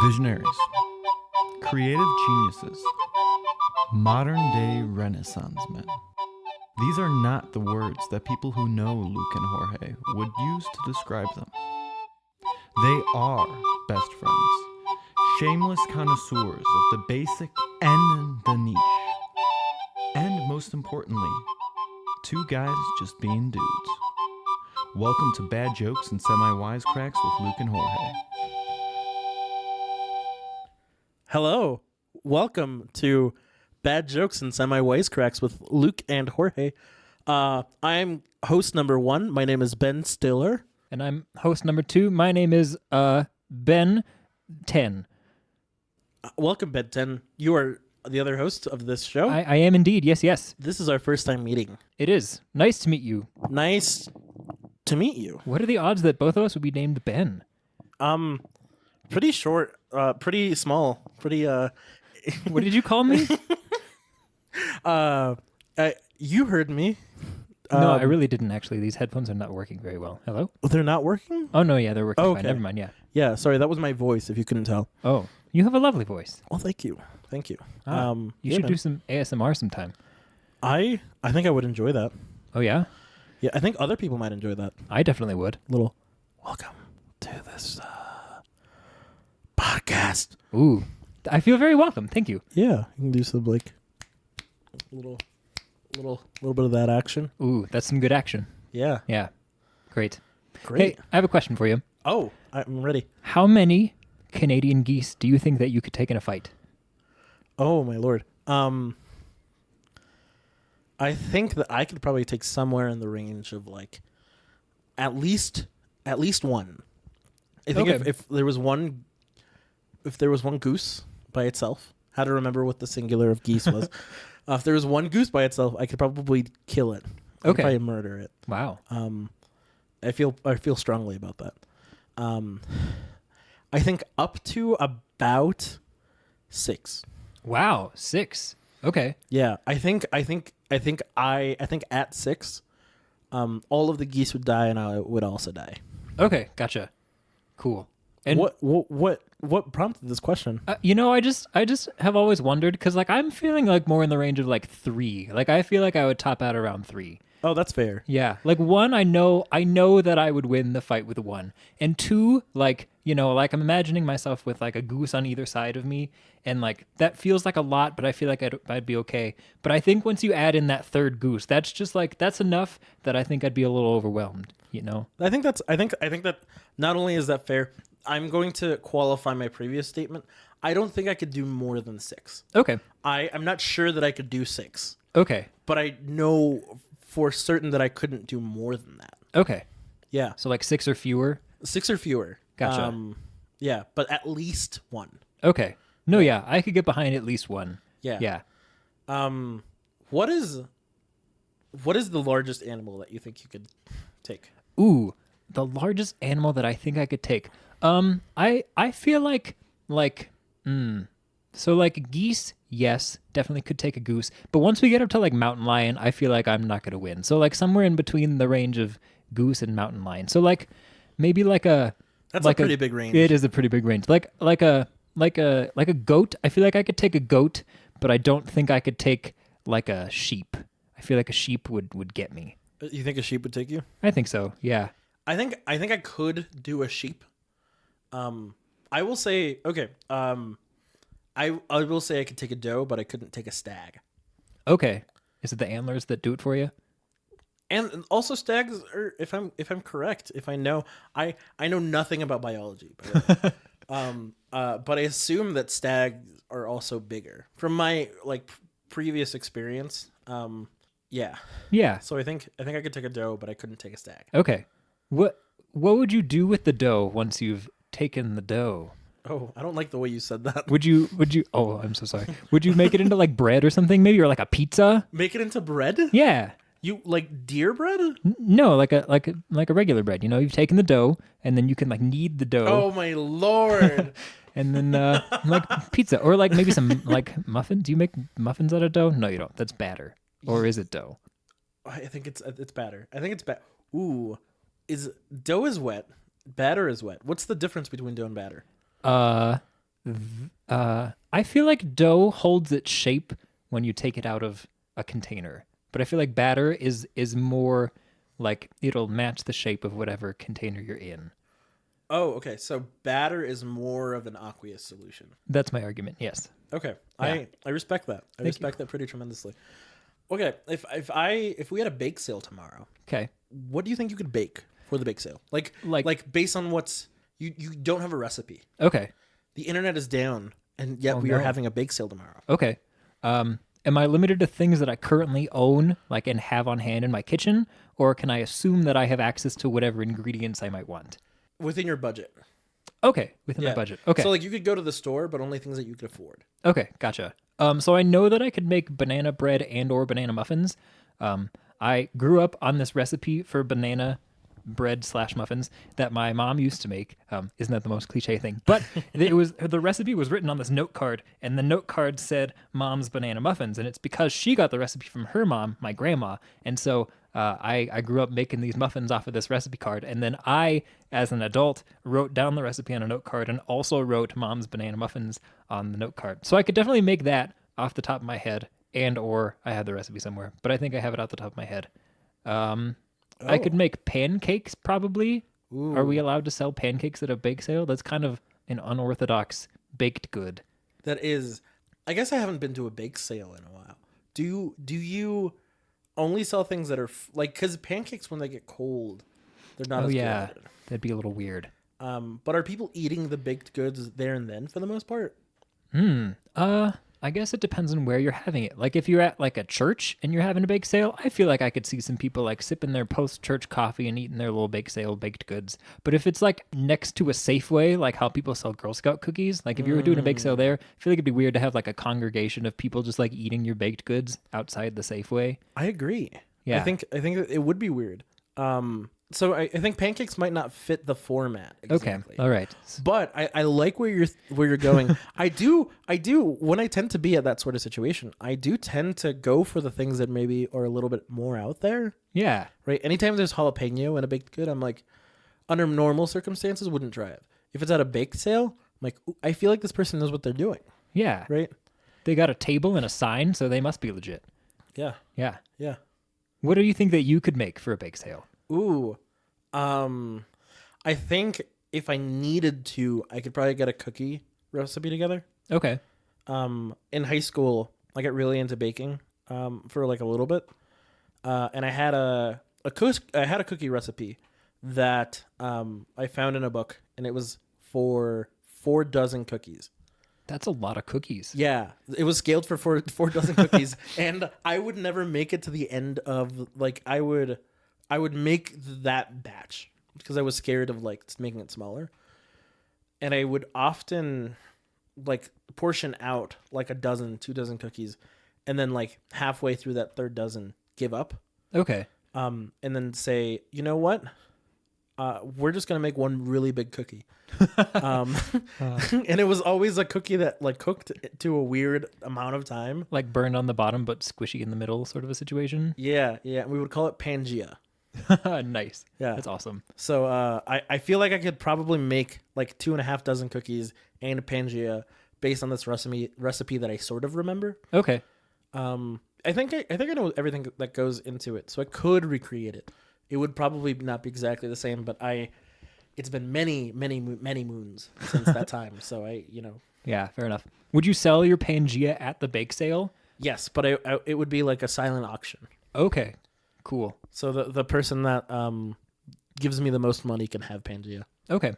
Visionaries, creative geniuses, modern-day Renaissance men. These are not the words that people who know Luke and Jorge would use to describe them. They are best friends, shameless connoisseurs of the basic and the niche. And most importantly, two guys just being dudes. Welcome to Bad Jokes and Semi-Wisecracks with Luke and Jorge. Hello. Welcome to Bad Jokes and Semi-Wisecracks with Luke and Jorge. I'm host number 1. My name is Ben Stiller. And I'm host number 2. My name is Ben 10. Welcome, Ben 10. You are the other host of this show. I am indeed. Yes. This is our first time meeting. It is. Nice to meet you. Nice to meet you. What are the odds that both of us would be named Ben? Pretty short, pretty small, pretty What did you call me? You heard me. No, I really didn't actually. These headphones are not working very well. Hello? They're not working? Oh, no, yeah, they're working Okay. fine. Never mind, yeah. Yeah, sorry, that was my voice if you couldn't tell. Oh, you have a lovely voice. Well, thank you. Thank you. You yeah, should man. do some ASMR sometime. I think I would enjoy that. Oh, yeah? Yeah, I think other people might enjoy that. I definitely would. Little welcome to this podcast. Ooh, I feel very welcome. Thank you. Yeah, you can do some like little bit of that action. Ooh, that's some good action. Yeah, Yeah. Great. great. Hey, I have a question for you. Oh, I'm ready. How many Canadian geese do you think that you could take in a fight? Oh my lord. I think that I could probably take somewhere in the range of like at least one. I think Okay. if there was one goose by itself, how to remember what the singular of geese was. If there was one goose by itself, I could probably kill it. I could Okay. probably murder it. Wow. I feel strongly about that. I think up to about 6. Wow. 6. Okay. Yeah, I think at 6, all of the geese would die and I would also die. Okay. Gotcha. Cool. And What prompted this question? I just have always wondered because like I'm feeling like more in the range of like 3. Like I feel like I would top out around 3. Oh, that's fair. Yeah. Like 1, I know that I would win the fight with 1. And 2, like, like I'm imagining myself with like a goose on either side of me. And like that feels like a lot, but I feel like I'd be okay. But I think once you add in that third goose, that's just like, that's enough that I think I'd be a little overwhelmed, I think that not only is that fair, I'm going to qualify my previous statement. I don't think I could do more than 6. Okay. I'm not sure that I could do 6, Okay. but I know for certain that I couldn't do more than that. Okay. Yeah. So like 6 or fewer. 6 or fewer. Gotcha. Yeah, but at least 1. Okay. No, yeah. I could get behind at least 1. Yeah. Yeah. What is the largest animal that you think you could take? Ooh, the largest animal that I think I could take. I feel like so like geese, yes, definitely could take a goose. But once we get up to like mountain lion, I feel like I'm not gonna win. So like somewhere in between the range of goose and mountain lion. So like maybe like a That's like a pretty big range. It is a pretty big range. Like a goat. I feel like I could take a goat, but I don't think I could take like a sheep. I feel like a sheep would get me. You think a sheep would take you? I think so. Yeah. I think I could do a sheep. I will say okay. I will say I could take a doe, but I couldn't take a stag. Okay. Is it the antlers that do it for you? And also stags are, if I'm correct, if I know I know nothing about biology, but but I assume that stags are also bigger from my like previous experience. Yeah. Yeah. So I think I could take a doe, but I couldn't take a stag. Okay. What would you do with the dough once you've taken the dough? Oh, I don't like the way you said that. Would you oh, I'm so sorry. Would you make it into like bread or something maybe, or like a pizza? Make it into bread? Yeah. You like deer bread? No, like a regular bread. You've taken the dough and then you can like knead the dough. Oh my lord. And then like pizza or like maybe some like muffins. Do you make muffins out of dough? No, you don't. That's batter. Or is it dough? I think it's batter. I think it's Ooh, dough is wet. Batter is wet. What's the difference between dough and batter? I feel like dough holds its shape when you take it out of a container, but I feel like batter is more like it'll match the shape of whatever container you're in. Oh, okay. So batter is more of an aqueous solution. That's my argument. Yes. Okay. Yeah. I respect that. I respect that pretty tremendously. Okay. If we had a bake sale tomorrow, Okay. what do you think you could bake for the bake sale? Like based on what's you don't have a recipe. Okay. The internet is down, and yet we are having a bake sale tomorrow. Okay. Am I limited to things that I currently own, like and have on hand in my kitchen, or can I assume that I have access to whatever ingredients I might want? Within your budget. Okay, within my budget. Okay. So like you could go to the store, but only things that you could afford. Okay, gotcha. So I know that I could make banana bread and or banana muffins. I grew up on this recipe for banana bread / muffins that my mom used to make. Isn't that the most cliche thing? But the recipe was written on this note card, and the note card said "Mom's banana muffins," and it's because she got the recipe from her mom, my grandma, and so I grew up making these muffins off of this recipe card, and then I, as an adult, wrote down the recipe on a note card and also wrote "Mom's banana muffins" on the note card. So I could definitely make that off the top of my head, and or I have the recipe somewhere, but I think I have it off the top of my head. I could make pancakes, probably. Ooh. Are we allowed to sell pancakes at a bake sale? That's kind of an unorthodox baked good. That is. I guess I haven't been to a bake sale in a while. Do you only sell things that are like, because pancakes, when they get cold, they're not as good. That'd be a little weird. But are people eating the baked goods there and then for the most part? I guess it depends on where you're having it. Like if you're at like a church and you're having a bake sale, I feel like I could see some people like sipping their post-church coffee and eating their little bake sale baked goods. But if it's like next to a Safeway, like how people sell Girl Scout cookies, like if you were doing a bake sale there, I feel like it'd be weird to have like a congregation of people just like eating your baked goods outside the Safeway. I agree. Yeah. I think it would be weird. So I think pancakes might not fit the format exactly. Okay, all right. But I like where you're going. I do when I tend to be at that sort of situation, I do tend to go for the things that maybe are a little bit more out there. Yeah. Right? Anytime there's jalapeno in a baked good, I'm like, under normal circumstances, wouldn't try it. If it's at a bake sale, I'm like, I feel like this person knows what they're doing. Yeah. Right? They got a table and a sign, so they must be legit. Yeah. Yeah. Yeah. What do you think that you could make for a bake sale? Ooh. I think if I needed to, I could probably get a cookie recipe together. Okay. In high school, I got really into baking, for like a little bit. And I had a cookie recipe that, I found in a book, and it was for 4 dozen cookies. That's a lot of cookies. Yeah, it was scaled for 4 dozen cookies, and I would never make it to the end of like I would make that batch because I was scared of like making it smaller, and I would often like portion out like 2 dozen cookies, and then like halfway through that 3rd dozen give up. Okay. And then say, you know what? We're just gonna make one really big cookie. And it was always a cookie that like cooked to a weird amount of time, Like burned on the bottom but squishy in the middle sort of a situation. Yeah. And we would call it Pangea. Nice. Yeah, that's awesome. So I feel like I could probably make like 2.5 dozen cookies and a Pangea based on this recipe that I sort of remember. Okay. I think I know everything that goes into it, so I could recreate it. It would probably not be exactly the same, but it's been many moons since that time. So Yeah, fair enough. Would you sell your Pangea at the bake sale? Yes, but it would be like a silent auction. Okay, cool. So the person that gives me the most money can have Pangea. Okay.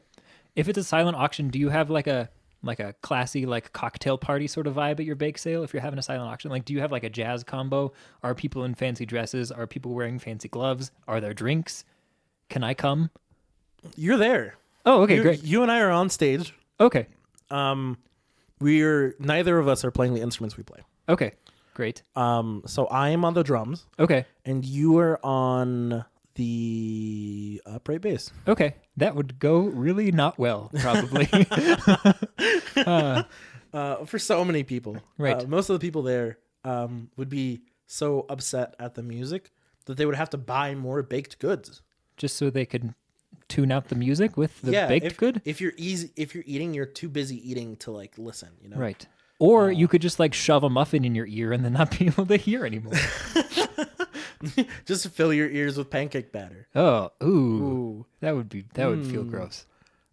If it's a silent auction, do you have like a classy like cocktail party sort of vibe at your bake sale if you're having a silent auction? Like, do you have like a jazz combo? Are people in fancy dresses? Are people wearing fancy gloves? Are there drinks? Can I come? You're there. Oh, okay, great. You and I are on stage. Okay. Neither of us are playing the instruments we play. Okay, great. So I am on the drums. Okay. And you are on the upright bass. Okay. That would go really not well, probably. For so many people. Right. Most of the people there would be so upset at the music that they would have to buy more baked goods. Just so they could tune out the music with the baked good. If you're eating, you're too busy eating to like listen. You know. Right. Or you could just like shove a muffin in your ear and then not be able to hear anymore. Just fill your ears with pancake batter. Oh, ooh. That would feel gross.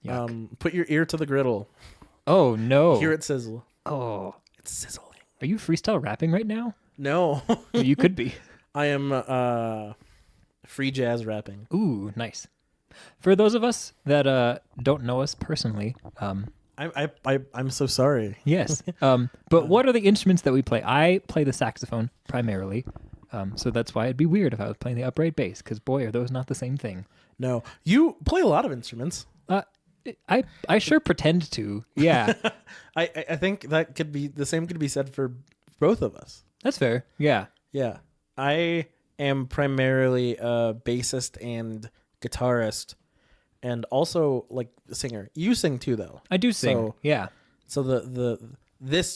Yuck. Put your ear to the griddle. Oh no. Hear it sizzle. Oh. It's sizzling. Are you freestyle rapping right now? No. You could be. I am free jazz rapping. Ooh, nice. For those of us that don't know us personally, I'm so sorry. yes. But what are the instruments that we play? I play the saxophone primarily. So that's why it'd be weird if I was playing the upright bass, because boy, are those not the same thing. No, you play a lot of instruments. I sure pretend to. Yeah. I think that could be the same. Could be said for both of us. That's fair. Yeah. Yeah, I am primarily a bassist and guitarist, and also like a singer. You sing too, though. I do sing. So, yeah. So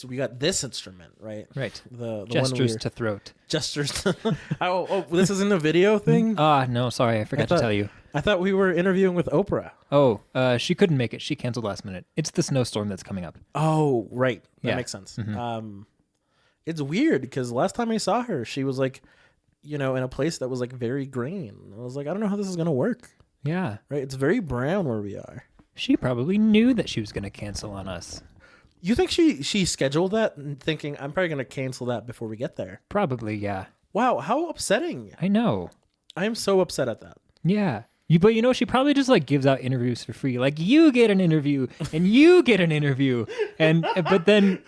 we got this instrument, right? Right. The Gestures to throat. Gestures. Oh, this isn't a video thing? No, sorry. I forgot to tell you. I thought we were interviewing with Oprah. Oh, she couldn't make it. She canceled last minute. It's the snowstorm that's coming up. Oh, right. That Yeah. makes sense. Mm-hmm. It's weird because last time I saw her, she was like, in a place that was like very green. I was like, I don't know how this is going to work. Yeah. Right? It's very brown where we are. She probably knew that she was going to cancel on us. You think she scheduled that and thinking, I'm probably going to cancel that before we get there? Probably, yeah. Wow, how upsetting. I know. I am so upset at that. Yeah. But she probably just like gives out interviews for free. Like, you get an interview and you get an interview. But then,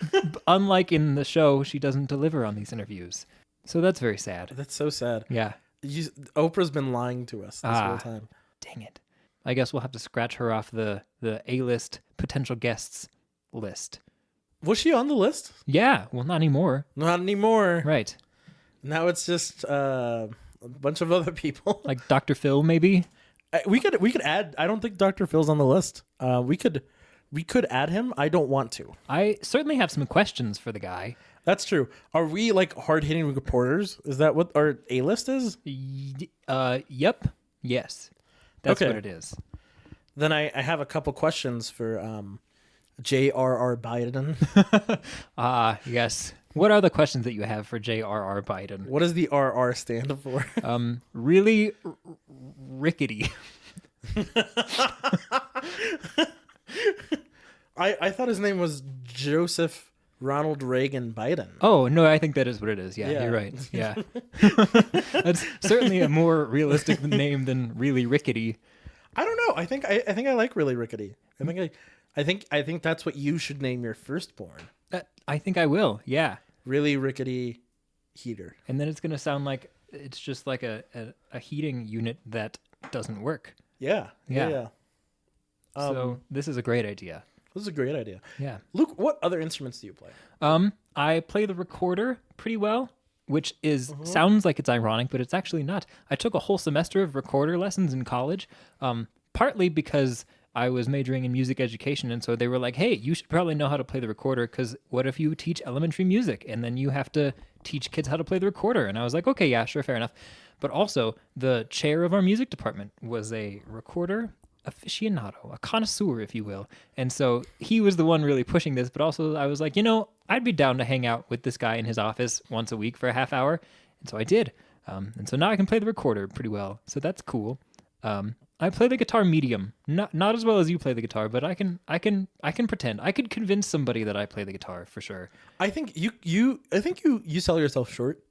unlike in the show, she doesn't deliver on these interviews. So that's very sad. That's so sad. Yeah. Oprah's been lying to us this whole time. Dang it. I guess we'll have to scratch her off the A-list potential guests list. Was she on the list? Yeah. Well, not anymore. Not anymore. Right. Now it's just a bunch of other people. Like Dr. Phil, maybe? We could add. I don't think Dr. Phil's on the list. We could add him. I don't want to. I certainly have some questions for the guy. That's true. Are we like hard-hitting reporters? Is that what our A-list is? Yep. Yes. That's Okay. what it is. Then I have a couple questions for J.R.R. Biden. Yes. What are the questions that you have for J.R.R. Biden? What does the R.R. stand for? Really rickety. I thought his name was Joseph Ronald Reagan Biden. Oh, no, I think that is what it is. Yeah. You're right. Yeah. That's certainly a more realistic name than really rickety. I don't know. I think I like really rickety. I think that's what you should name your firstborn. I think I will. Yeah. Really rickety Heter. And then it's going to sound like it's just like a heating unit that doesn't work. Yeah. So this is a great idea. This is a great idea. Yeah. Luke, what other instruments do you play? I play the recorder pretty well, which sounds like it's ironic, but it's actually not. I took a whole semester of recorder lessons in college, partly because I was majoring in music education, and so they were like, hey, you should probably know how to play the recorder, because what if you teach elementary music, and then you have to teach kids how to play the recorder? And I was like, okay, yeah, sure, fair enough. But also, the chair of our music department was a recorder aficionado, a connoisseur, if you will. And so he was the one really pushing this, but also I was like, I'd be down to hang out with this guy in his office once a week for a half hour. And so I did. And so now I can play the recorder pretty well. So that's cool. I play the guitar medium, not as well as you play the guitar, but I can pretend. I could convince somebody that I play the guitar for sure. I think you sell yourself short.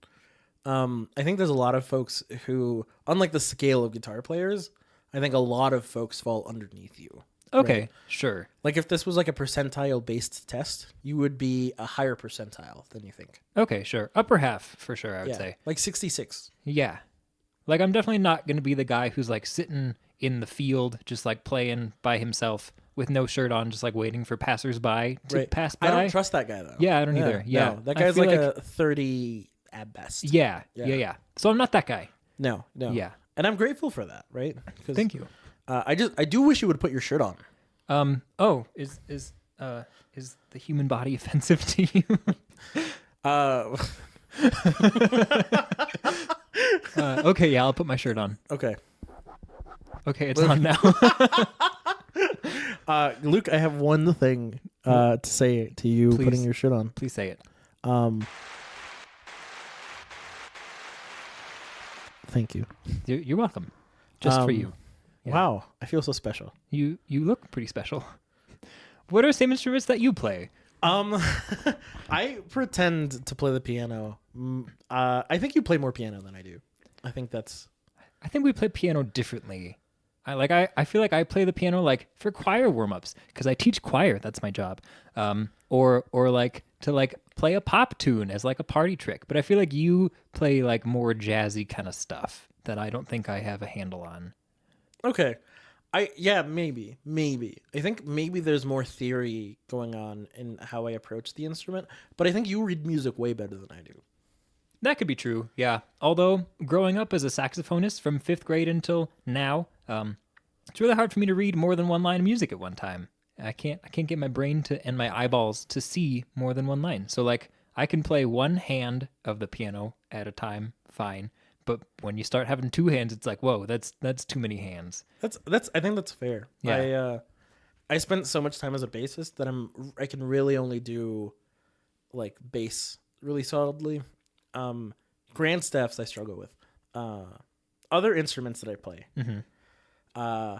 I think there's a lot of folks who, unlike the scale of guitar players, I think a lot of folks fall underneath you. Okay, right? Sure. Like if this was like a percentile based test, you would be a higher percentile than you think. Okay, sure. Upper half for sure, I would say. Like 66. Yeah. Like I'm definitely not going to be the guy who's like sitting in the field just like playing by himself with no shirt on, just like waiting for passersby to pass by. I don't trust that guy though. Yeah, I don't either. Yeah. No, that guy's like a 30 at best. Yeah. So I'm not that guy. No. Yeah. And I'm grateful for that, right? Thank you. I do wish you would put your shirt on. Is the human body offensive to you? Okay, Okay, yeah, I'll put my shirt on. Okay. Okay, it's on now. Luke, I have one thing to say to you. Please. Putting your shit on. Please say it. Thank you. You're welcome. Just for you. Yeah. Wow, I feel so special. You look pretty special. What are some instruments that you play? I pretend to play the piano. I think you play more piano than I do. I think we play piano differently. I feel like I play the piano like for choir warm-ups because I teach choir. That's my job. Or like to like play a pop tune as like a party trick. But I feel like you play like more jazzy kind of stuff that I don't think I have a handle on. Okay. Maybe. I think maybe there's more theory going on in how I approach the instrument, but I think you read music way better than I do. That could be true, yeah. Although, growing up as a saxophonist from 5th grade until now, it's really hard for me to read more than one line of music at one time. I can't get my brain and my eyeballs to see more than one line. So, like, I can play one hand of the piano at a time, fine. But when you start having two hands, it's like, whoa, that's too many hands. I think that's fair. Yeah. I spent so much time as a bassist that I can really only do like bass really solidly. Grand staffs I struggle with. Other instruments that I play. Mm-hmm.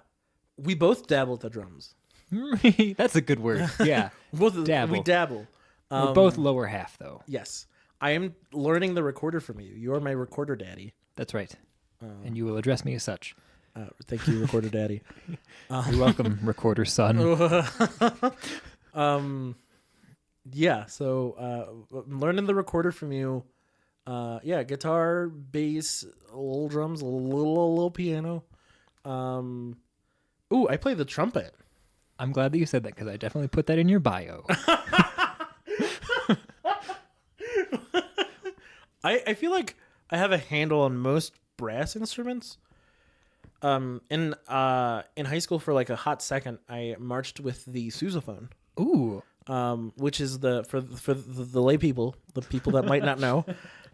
We both dabble at the drums. That's a good word. Yeah. Dabble. We dabble. We're both lower half though. Yes. I am learning the recorder from you. You're my recorder daddy. That's right. And you will address me as such. Thank you, recorder daddy. You're welcome, recorder son. Yeah, so I'm learning the recorder from you. Guitar, bass, little drums, a little piano. I play the trumpet. I'm glad that you said that because I definitely put that in your bio. I feel like I have a handle on most brass instruments. In high school for like a hot second, I marched with the sousaphone. Ooh. Which is for the lay people, the people that might not know.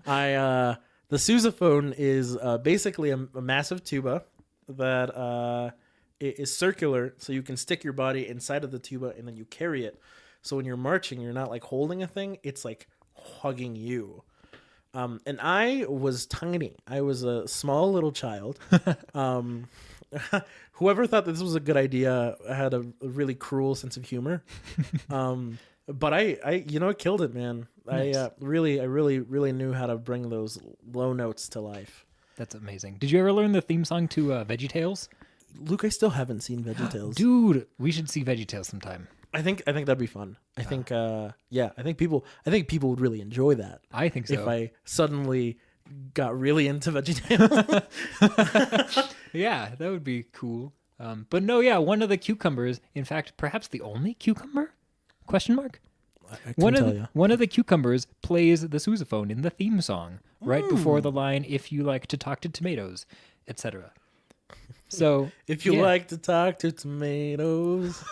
The sousaphone is basically a massive tuba that is circular, so you can stick your body inside of the tuba and then you carry it. So when you're marching, you're not like holding a thing; it's like hugging you. And I was tiny. I was a small little child. Whoever thought this was a good idea had a really cruel sense of humor. But I killed it, man. Nice. I really knew how to bring those low notes to life. That's amazing. Did you ever learn the theme song to VeggieTales? Luke, I still haven't seen VeggieTales. Dude, we should see VeggieTales sometime. I think that'd be fun. I think people would really enjoy that. I think so. If I suddenly got really into VeggieTales. Yeah, that would be cool. But no, yeah, one of the cucumbers, in fact, perhaps the only cucumber? Question mark? I can tell you. One of the cucumbers plays the sousaphone in the theme song right before the line, "If you like to talk to tomatoes," etc. So if you like to talk to tomatoes.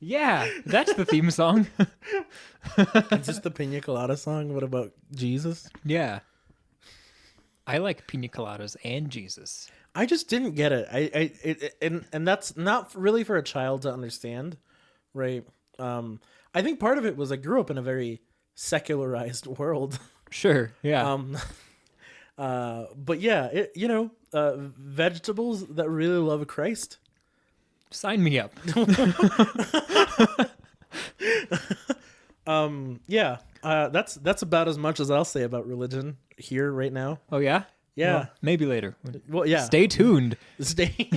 Yeah, that's the theme song. Is this the Pina Colada song? What about Jesus? Yeah. I like pina coladas and Jesus. I just didn't get it. And that's not really for a child to understand, right? I think part of it was I grew up in a very secularized world. Sure, yeah. But yeah, vegetables that really love Christ. Sign me up. That's about as much as I'll say about religion here right now. Oh yeah? Yeah. Well, maybe later. Well, yeah. Stay tuned. Stay.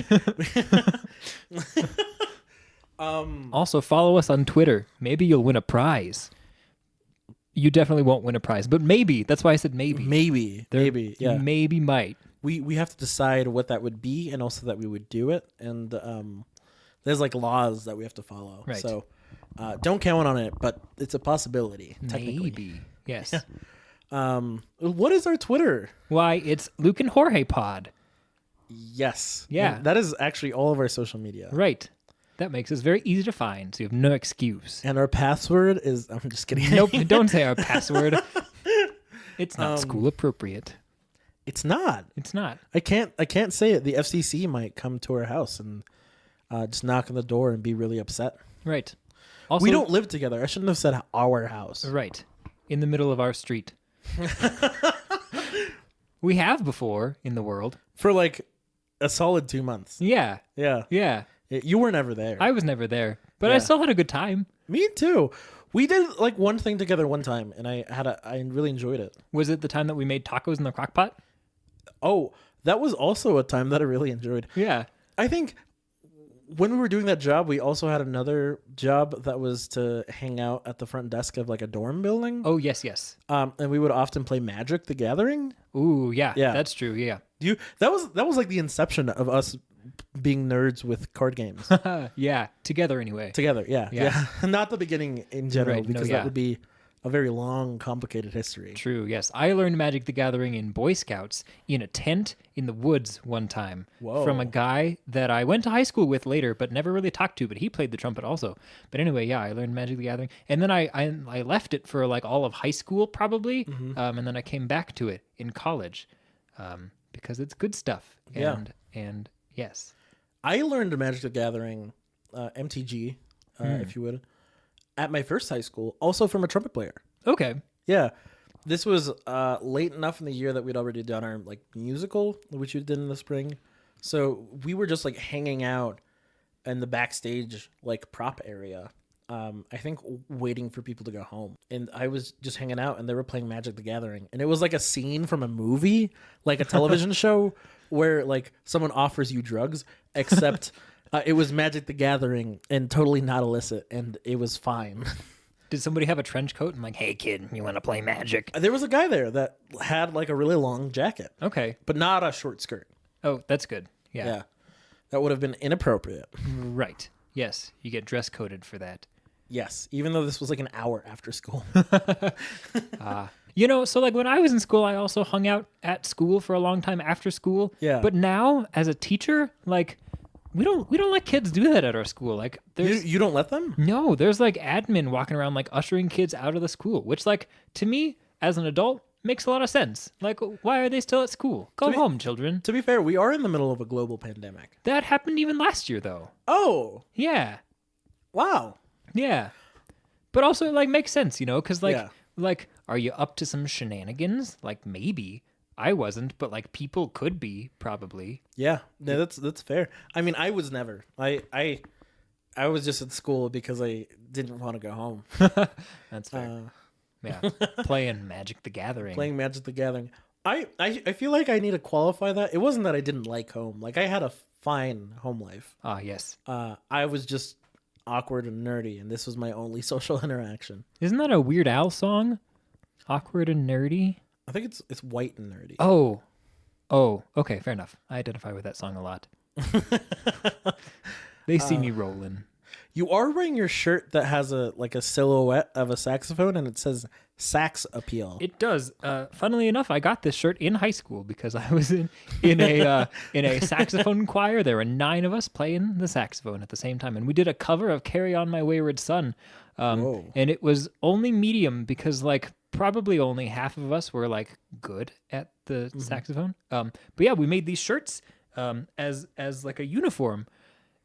Also follow us on Twitter. Maybe you'll win a prize. You definitely won't win a prize, but maybe. That's why I said maybe. Maybe. Yeah. Maybe might. We have to decide what that would be and also that we would do it. And there's like laws that we have to follow. Right. So don't count on it, but it's a possibility. Technically. Maybe. Yes. What is our Twitter? Why, it's Luke and Jorge Pod. Yes. Yeah. And that is actually all of our social media. Right. That makes us very easy to find, so you have no excuse. And our password is... I'm just kidding. Nope, don't say our password. It's not school appropriate. It's not. It's not. I can't say it. The FCC might come to our house and just knock on the door and be really upset. Right. Also, We don't live together. I shouldn't have said our house. Right. In the middle of our street. We have before in the world. For like a solid 2 months. Yeah. Yeah. Yeah. You were never there. I was never there, but Yeah. I still had a good time. Me too. We did like one thing together one time, and I really enjoyed it. Was it the time that we made tacos in the crock pot? Oh, that was also a time that I really enjoyed. Yeah. I think when we were doing that job, we also had another job that was to hang out at the front desk of like a dorm building. Oh, yes, yes. And we would often play Magic: The Gathering. Ooh, yeah. Yeah. That's true. Yeah. That was like the inception of us being nerds with card games Yeah. Together anyway. together. Yeah, Yeah. yeah. Not the beginning in general, Right, no, because yeah. that would be a very long, complicated history. True, yes. I learned Magic the Gathering in Boy Scouts in a tent in the woods one time. Whoa. From a guy that I went to high school with later, but never really talked to, but he played the trumpet also. But anyway, yeah, I learned Magic the Gathering. And then I left it for like all of high school probably, Mm-hmm. and then I came back to it in college because it's good stuff. Yeah. And yes. I learned Magic: The Gathering, MTG, if you would, at my first high school, also from a trumpet player. Okay. Yeah, this was late enough in the year that we'd already done our like musical, which we did in the spring. So we were just like hanging out in the backstage like prop area. I think waiting for people to go home, and I was just hanging out, and they were playing Magic: The Gathering, and it was like a scene from a movie, like a television show, where like someone offers you drugs, except it was Magic: The Gathering and totally not illicit, and it was fine. Did somebody have a trench coat and like, hey kid, you want to play Magic? There was a guy there that had like a really long jacket, Okay. but not a short skirt. Oh, that's good. Yeah. That would have been inappropriate. Right. Yes. You get dress coded for that. Yes. Even though this was like an hour after school. You know, so like when I was in school, I also hung out at school for a long time after school. Yeah. But now, as a teacher, like we don't let kids do that at our school. Like there's You don't let them? no, there's like admin walking around like ushering kids out of the school, which like to me as an adult makes a lot of sense. Like why are they still at school? Go home, children. To be fair, we are in the middle of a global pandemic. That happened even last year though. Oh, Yeah. wow. Yeah. But also it like makes sense, you know, cuz like Yeah. like are you up to some shenanigans? Like maybe. I wasn't, but like people could be probably. Yeah, that's fair. I mean, I was never. I was just at school because I didn't want to go home. That's fair. Yeah. Playing Magic the Gathering. Playing Magic: The Gathering. I feel like I need to qualify that. It wasn't that I didn't like home. Like I had a fine home life. Ah, yes. I was just awkward and nerdy, and this was my only social interaction. Isn't that a Weird Al song? Awkward and nerdy? I think it's white and nerdy. Oh. Oh, okay, fair enough. I identify with that song a lot. They see me rolling. You are wearing your shirt that has a silhouette of a saxophone, and it says "Sax Appeal." It does. Funnily enough, I got this shirt in high school because I was in a saxophone choir. There were 9 of us playing the saxophone at the same time, and we did a cover of "Carry On My Wayward Son." Whoa. And it was only medium because like probably only half of us were like good at the saxophone. But yeah, we made these shirts as like a uniform,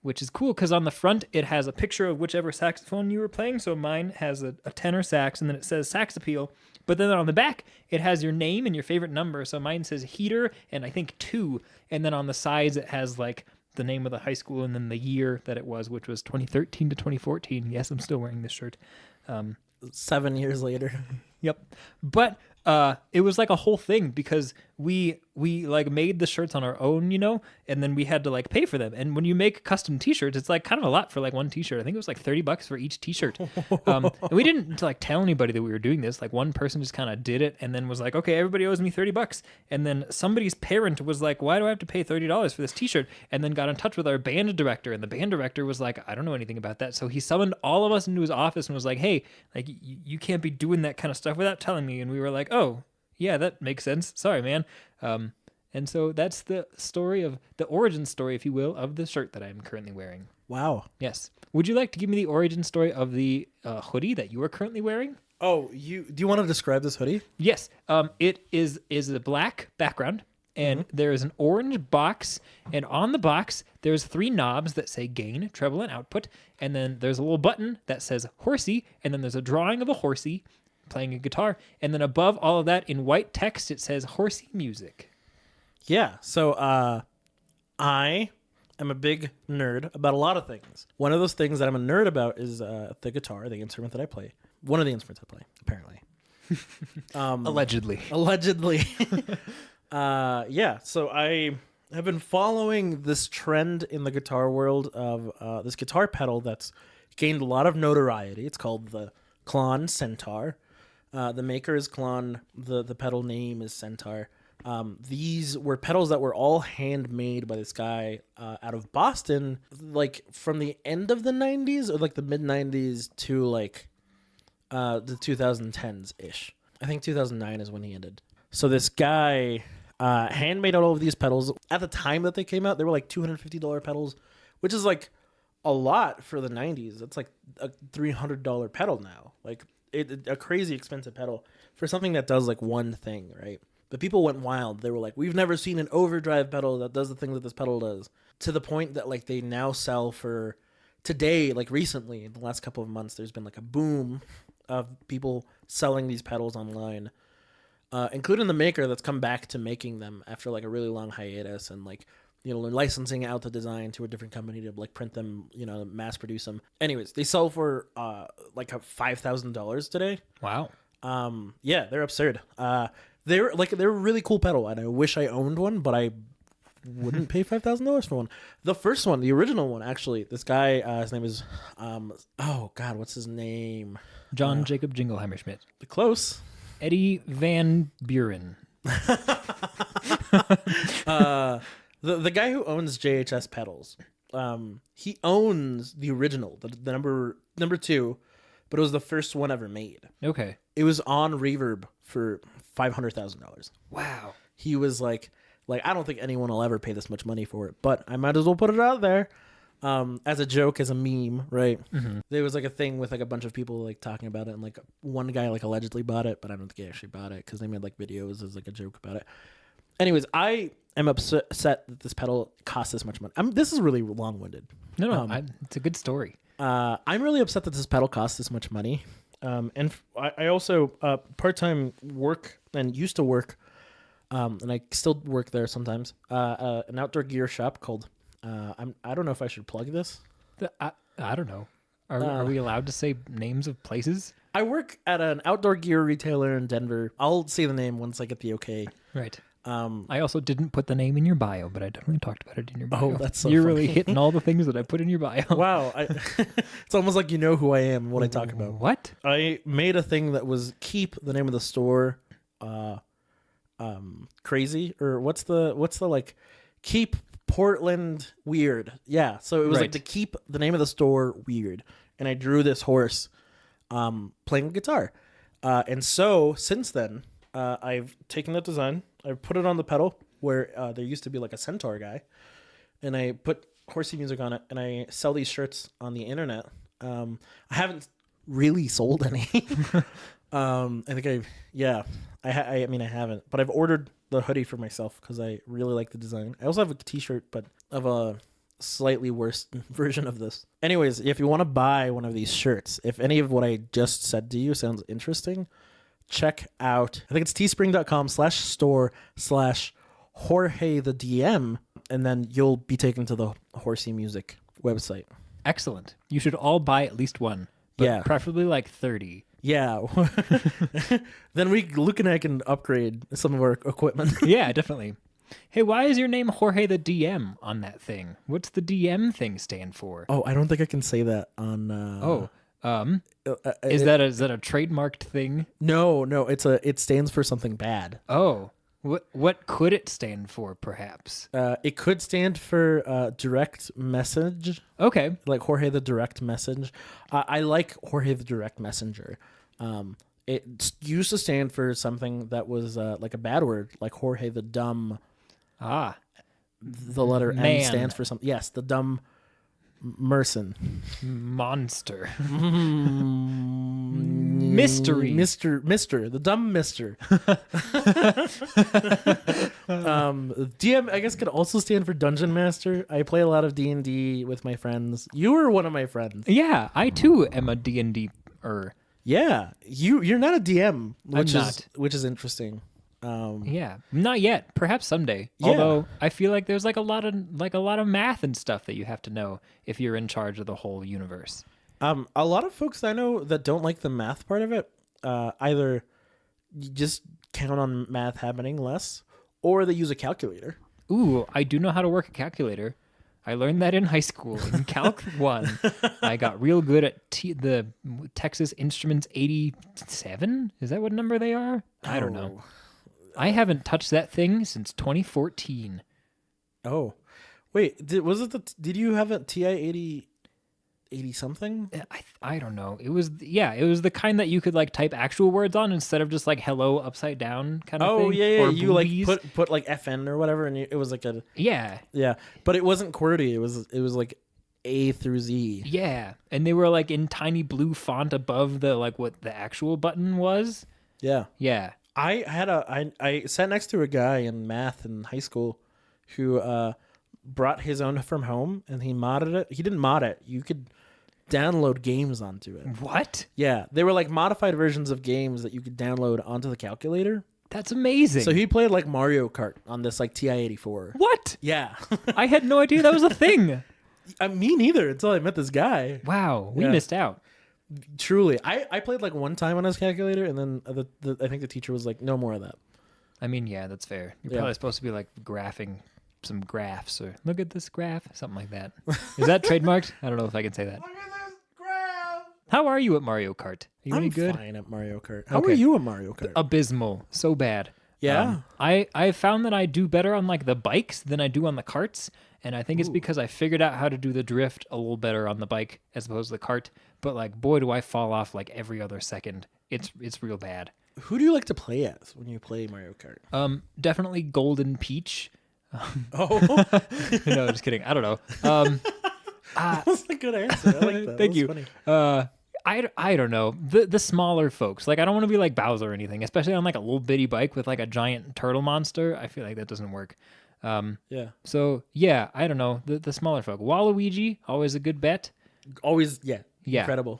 which is cool because on the front it has a picture of whichever saxophone you were playing. So mine has a tenor sax, and then it says Sax Appeal. But then on the back it has your name and your favorite number. So mine says Heter and I think 2, and then on the sides it has like the name of the high school and then the year that it was, which was 2013 to 2014. Yes, I'm still wearing this shirt. 7 years later. Yep. But it was like a whole thing because we like made the shirts on our own, you know, and then we had to like pay for them. And when you make custom t-shirts, it's like kind of a lot for like one t-shirt. I think it was like $30 for each t-shirt. And we didn't like tell anybody that we were doing this. Like one person just kind of did it and then was like, okay, everybody owes me $30. And then somebody's parent was like, why do I have to pay $30 for this t-shirt? And then got in touch with our band director, and the band director was like, I don't know anything about that. So he summoned all of us into his office and was like, hey, like you can't be doing that kind of stuff without telling me. And we were like, oh, yeah, that makes sense. Sorry, man. And so that's the story of the origin story, if you will, of the shirt that I'm currently wearing. Wow. Yes. Would you like to give me the origin story of the hoodie that you are currently wearing? Oh, do you want to describe this hoodie? Yes. It is a black background, and there is an orange box, and on the box there's 3 knobs that say gain, treble, and output, and then there's a little button that says horsey, and then there's a drawing of a horsey playing a guitar, and then above all of that in white text it says horsey music. Yeah. So I am a big nerd about a lot of things. One of those things that I'm a nerd about is the guitar, the instrument that I play. One of the instruments I play, apparently. Allegedly. Yeah. So I have been following this trend in the guitar world of this guitar pedal that's gained a lot of notoriety. It's called the Klon Centaur. The maker is Klon. The pedal name is Centaur. These were pedals that were all handmade by this guy out of Boston, like from the end of the 90s or like the mid 90s to like the 2010s ish. I think 2009 is when he ended. So this guy handmade all of these pedals. At the time that they came out, they were like $250 pedals, which is like a lot for the 90s. It's like a $300 pedal now. Like a crazy expensive pedal for something that does like one thing, right? But people went wild. They were like, we've never seen an overdrive pedal that does the thing that this pedal does. To the point that like they now sell for today, like recently, in the last couple of months, there's been like a boom of people selling these pedals online, including the maker that's come back to making them after like a really long hiatus and like, you know, licensing out the design to a different company to like print them, you know, mass produce them. Anyways, they sell for like $5,000 today. Wow. Yeah, they're absurd. They're a really cool pedal, and I wish I owned one, but I wouldn't pay $5,000 for one. The first one, the original one, actually, this guy, his name is, oh God, what's his name? John Jacob Jingleheimer Schmidt. Close. Eddie Van Buren. The guy who owns JHS pedals, he owns the original, the number 2, but it was the first one ever made. Okay. It was on Reverb for $500,000. Wow. He was like I don't think anyone will ever pay this much money for it, but I might as well put it out there as a joke, as a meme, right? Mm-hmm. There was like a thing with like a bunch of people like talking about it, and like one guy like allegedly bought it, but I don't think he actually bought it because they made like videos as like a joke about it. Anyways, I am upset that this pedal costs this much money. This is really long-winded. No, it's a good story. I'm really upset that this pedal costs this much money. And I also part-time work and used to work, and I still work there sometimes, an outdoor gear shop called, I don't know if I should plug this. I don't know. Are we allowed to say names of places? I work at an outdoor gear retailer in Denver. I'll say the name once I get the okay. Right. I also didn't put the name in your bio, but I definitely talked about it in your bio. Oh, that's so You're funny. really hitting all the things that I put in your bio. Wow. It's almost like you know who I am and what I talk about. What? I made a thing that was keep the name of the store crazy, or what's the like keep Portland weird. Yeah. So it was like to keep the name of the store weird. And I drew this horse playing guitar. And so since then, I've taken that design, I put it on the pedal where there used to be like a centaur guy, and I put horsey music on it, and I sell these shirts on the internet. I haven't really sold any. I think I mean, I haven't, but I've ordered the hoodie for myself because I really like the design. I also have a t-shirt, but of a slightly worse version of this. Anyways, if you want to buy one of these shirts, if any of what I just said to you sounds interesting, check out, I think it's teespring.com/store/Jorge the DM, and then you'll be taken to the Horsey Music website. Excellent. You should all buy at least one. But preferably like 30. Yeah. Then Luke and I can upgrade some of our equipment. Yeah, definitely. Hey, why is your name Jorge the DM on that thing? What's the DM thing stand for? Oh, I don't think I can say that on. Is that a trademarked thing? No, it stands for something bad. Oh, what could it stand for? Perhaps it could stand for direct message. Okay, like Jorge the Direct Message. I like Jorge the Direct Messenger. It used to stand for something that was like a bad word, like Jorge the Dumb. The letter M stands for something. Yes, the dumb monster. Mystery. Mister, the dumb Mister. DM, I guess, could also stand for Dungeon Master. I play a lot of D&D with my friends. You were one of my friends. Yeah, I too am a D&D-er. Yeah, you're not a DM, not. which is interesting. Yeah, not yet. Perhaps someday. Yeah. Although I feel like there's like a lot of math and stuff that you have to know if you're in charge of the whole universe. A lot of folks I know that don't like the math part of it, either you just count on math happening less, or they use a calculator. Ooh, I do know how to work a calculator. I learned that in high school in Calc 1. I got real good at the Texas Instruments 87. Is that what number they are? I don't know. I haven't touched that thing since 2014. Oh, wait. Did you have a TI 80 something? I don't know. It was the kind that you could like type actual words on instead of just like hello upside down kind of thing. Oh yeah. Or You boobies. like put like FN or whatever, and it was like a Yeah. But it wasn't QWERTY. It was like A through Z. Yeah, and they were like in tiny blue font above the like what the actual button was. Yeah. Yeah. I sat next to a guy in math in high school who brought his own from home, and he modded it. He didn't mod it. You could download games onto it. What? Yeah, they were like modified versions of games that you could download onto the calculator. That's amazing. So he played like Mario Kart on this like TI-84. What? Yeah. I had no idea that was a thing. Me neither until I met this guy. Wow, we Yeah. missed out. Truly. I played like one time on his calculator, and then I think the teacher was like, no more of that. I mean, yeah, that's fair. You're Yeah. probably supposed to be like graphing some graphs or look at this graph, something like that. Is that trademarked? I don't know if I can say that. Look at this graph. How are you at Mario Kart? Are you any I'm good? fine at Mario Kart. How Okay. are you at Mario Kart? Abysmal. So bad. Yeah? I found that I do better on like the bikes than I do on the carts, and I think it's because I figured out how to do the drift a little better on the bike as opposed to the cart. But like, boy, do I fall off like every other second. It's real bad. Who do you like to play as when you play Mario Kart? Definitely Golden Peach. Oh, No, just kidding. I don't know. that's a good answer. I like that. Thank That you. was funny. I don't know. The smaller folks. Like, I don't want to be like Bowser or anything, especially on like a little bitty bike with like a giant turtle monster. I feel like that doesn't work. Yeah. So yeah, I don't know. The smaller folk. Waluigi, always a good bet. Always, yeah. Yeah. Incredible.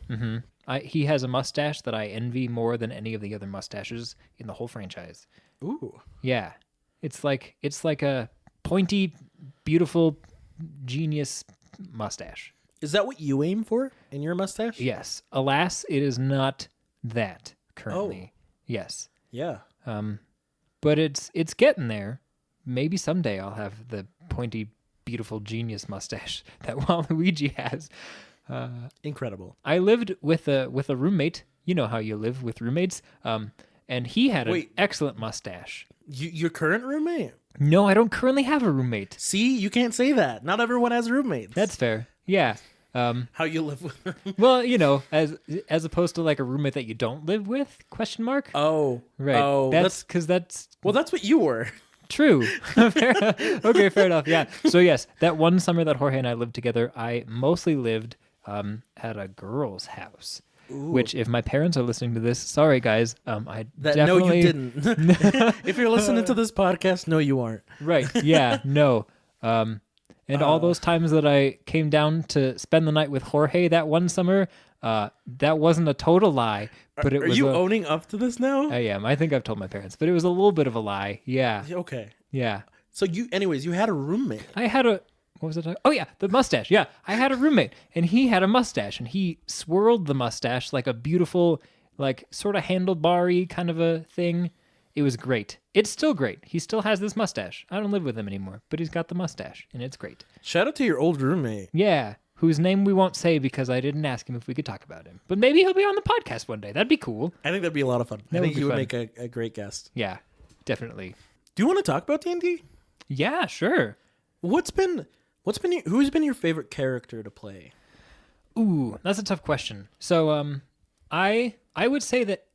He has a mustache that I envy more than any of the other mustaches in the whole franchise. Ooh. Yeah. It's like a pointy, beautiful, genius mustache. Is that what you aim for in your mustache? Yes. Alas, it is not that currently. Yes. Yeah. But it's getting there. Maybe someday I'll have the pointy, beautiful genius mustache that Waluigi has. Incredible. I lived with a roommate. You know how you live with roommates. And he had an excellent mustache. Your current roommate? No, I don't currently have a roommate. See, you can't say that. Not everyone has roommates. That's fair. Yeah. how you live with them. Well, you know, as opposed to like a roommate that you don't live with? Question mark. Oh, Right. Oh, that's because that's well, that's what you were. true. Okay, fair enough. Yeah. So yes, that one summer that Jorge and I lived together, I mostly lived at a girl's house. Ooh. Which, if my parents are listening to this, sorry guys, I No, definitely you didn't. If you're listening to this podcast, no, you aren't. Right. Yeah. No. And all those times that I came down to spend the night with Jorge that one summer, that wasn't a total lie, but it Are was. you owning up to this now? I am. I think I've told my parents, but it was a little bit of a lie. Yeah. Okay. Yeah. So anyways, you had a roommate. I had a. What was it? Oh yeah, the mustache. Yeah, I had a roommate, and he had a mustache, and he swirled the mustache like a beautiful, like sort of handlebar-y kind of a thing. It was great. It's still great. He still has this mustache. I don't live with him anymore, but he's got the mustache, and it's great. Shout out to your old roommate. Yeah, whose name we won't say because I didn't ask him if we could talk about him. But maybe he'll be on the podcast one day. That'd be cool. I think that'd be a lot of fun. I That would think be you would fun. make a great guest. Yeah, definitely. Do you want to talk about D&D? Yeah, sure. Who's been your favorite character to play? Ooh, that's a tough question. So, I would say that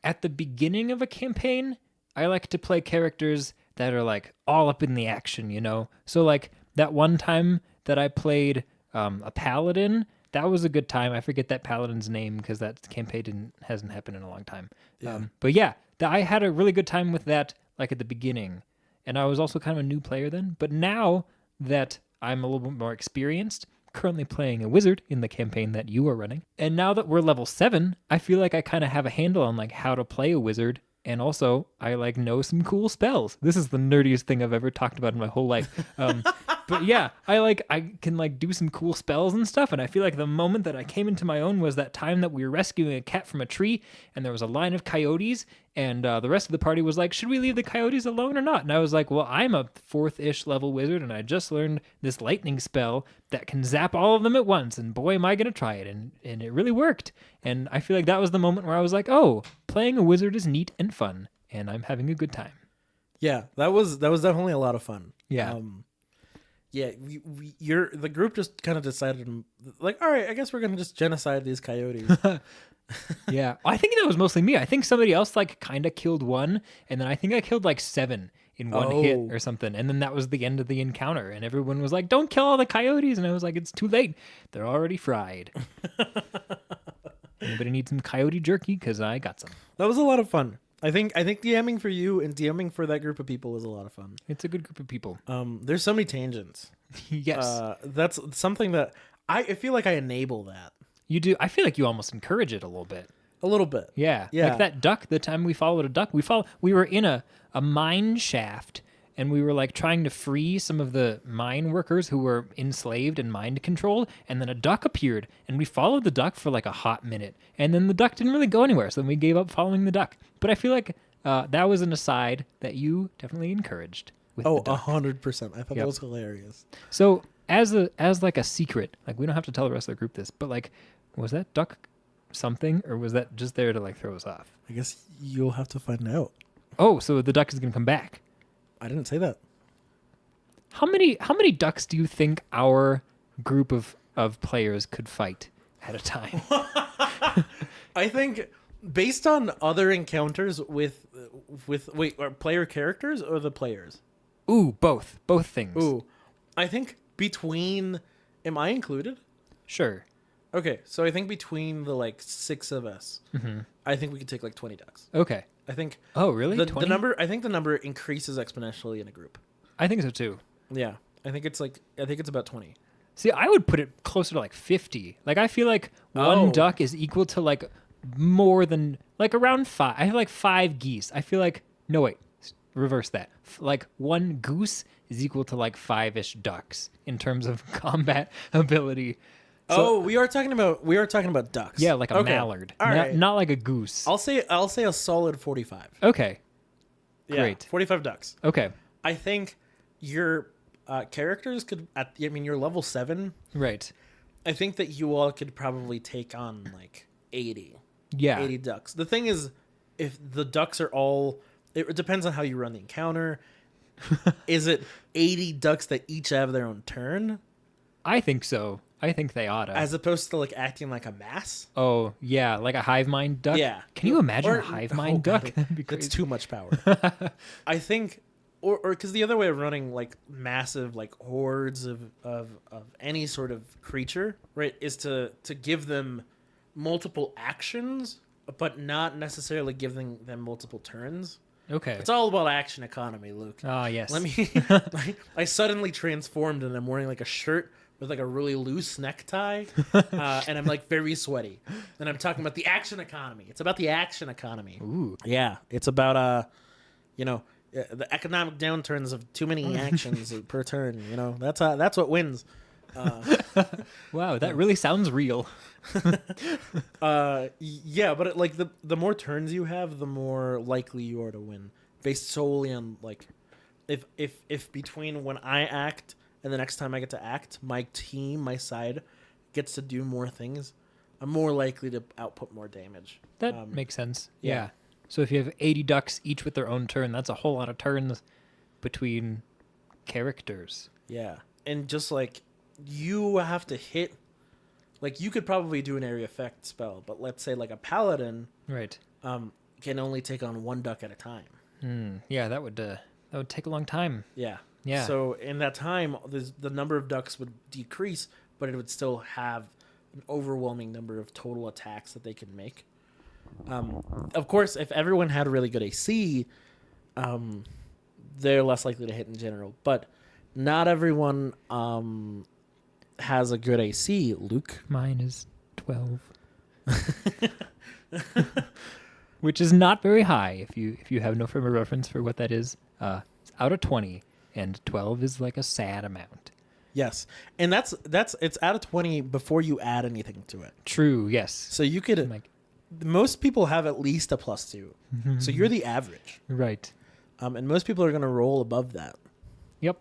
at the beginning of a campaign, I like to play characters that are like all up in the action, you know? So like that one time that I played a paladin, that was a good time. I forget that paladin's name because that campaign hasn't happened in a long time. Yeah. But yeah, I had a really good time with that, like at the beginning, and I was also kind of a new player then. But now that I'm a little bit more experienced, currently playing a wizard in the campaign that you are running, and now that we're level 7, I feel like I kind of have a handle on like how to play a wizard. And also, I like know some cool spells. This is the nerdiest thing I've ever talked about in my whole life. But yeah, I can like do some cool spells and stuff. And I feel like the moment that I came into my own was that time that we were rescuing a cat from a tree, and there was a line of coyotes, and the rest of the party was like, "Should we leave the coyotes alone or not?" And I was like, "Well, I'm a 4th-ish level wizard, and I just learned this lightning spell that can zap all of them at once. And boy, am I gonna try it!" And it really worked. And I feel like that was the moment where I was like, "Oh, playing a wizard is neat and fun, and I'm having a good time." Yeah, that was definitely a lot of fun. Yeah. Yeah, the group just kind of decided, like, all right, I guess we're gonna just genocide these coyotes. Yeah, I think that was mostly me. I think somebody else like kind of killed one, and then I think I killed like 7 in one hit or something, and then that was the end of the encounter. And everyone was like, "Don't kill all the coyotes," and I was like, "It's too late. They're already fried." Anybody need some coyote jerky? Because I got some. That was a lot of fun. I think DMing for you and DMing for that group of people is a lot of fun. It's a good group of people. There's so many tangents. Yes, That's something that I feel like I enable that you do. I feel like you almost encourage it a little bit. a little bit. Yeah. Yeah. Like that duck, the time we followed a duck, we were in a mine shaft, and we were like trying to free some of the mine workers who were enslaved and mind controlled, and then a duck appeared, and we followed the duck for like a hot minute, and then the duck didn't really go anywhere, so then we gave up following the duck. But I feel like that was an aside that you definitely encouraged with the duck. 100%. I thought that was hilarious. So as like a secret, like we don't have to tell the rest of the group this, but like, was that duck something, or was that just there to like throw us off? I guess you'll have to find out. Oh, so the duck is gonna come back. I didn't say that. How many ducks do you think our group of players could fight at a time? I think based on other encounters with are player characters or the players? Ooh, both things. Ooh, I think between, am I included? Sure. Okay, so I think between the like 6 of us, I think we could take like 20 ducks. Okay. I think. Oh, really? The 20? number. I think the number increases exponentially in a group. I think so too. Yeah, I think it's about 20. See, I would put it closer to like 50. Like I feel like one duck is equal to like more than like around 5. I have like 5 geese. I feel like no wait, reverse that. Like one goose is equal to like 5-ish ducks in terms of combat ability. So, we are talking about ducks. yeah, like a mallard, All right. not like a goose. I'll say a solid 45. Okay. Yeah, Great. 45 ducks. Okay. I think your characters could. You're level 7. Right. I think that you all could probably take on like 80. Yeah. 80 ducks. The thing is, if the ducks are all, it depends on how you run the encounter. Is it 80 ducks that each have their own turn? I think so. I think they oughta. As opposed to like acting like a mass? Oh, yeah, like a hive mind duck? Yeah. Can you imagine Or- a hive oh, mind God, duck? That'd be crazy. It's too much power. I think, or because the other way of running like massive like hordes of any sort of creature, right, is to give them multiple actions, but not necessarily giving them multiple turns. Okay. It's all about action economy, Luke. Ah, yes. Let me. I suddenly transformed and I'm wearing like a shirt with like a really loose necktie, and I'm like very sweaty. And I'm talking about the action economy. It's about the action economy. Ooh. Yeah, it's about the economic downturns of too many actions per turn. That's what wins. Wow, that really sounds real. Yeah, but like the more turns you have, the more likely you are to win, based solely on like if between when I act and the next time I get to act, my team, my side, gets to do more things, I'm more likely to output more damage. That makes sense. yeah. Yeah. So if you have 80 ducks, each with their own turn, that's a whole lot of turns between characters. Yeah, and just like you have to hit, like you could probably do an area effect spell, but let's say like a paladin, Right. can only take on 1 duck at a time. Yeah, that would take a long time. Yeah. Yeah. So in that time, the number of ducks would decrease, but it would still have an overwhelming number of total attacks that they can make. Of course, if everyone had a really good AC, they're less likely to hit in general. But not everyone has a good AC, Luke. Mine is 12. Which is not very high if you have no frame of reference for what that is. It's out of 20, and 12 is like a sad amount. Yes, and it's out of 20 before you add anything to it. True, yes. So you could... Like, most people have at least a +2. So you're the average. right. And most people are going to roll above that. Yep.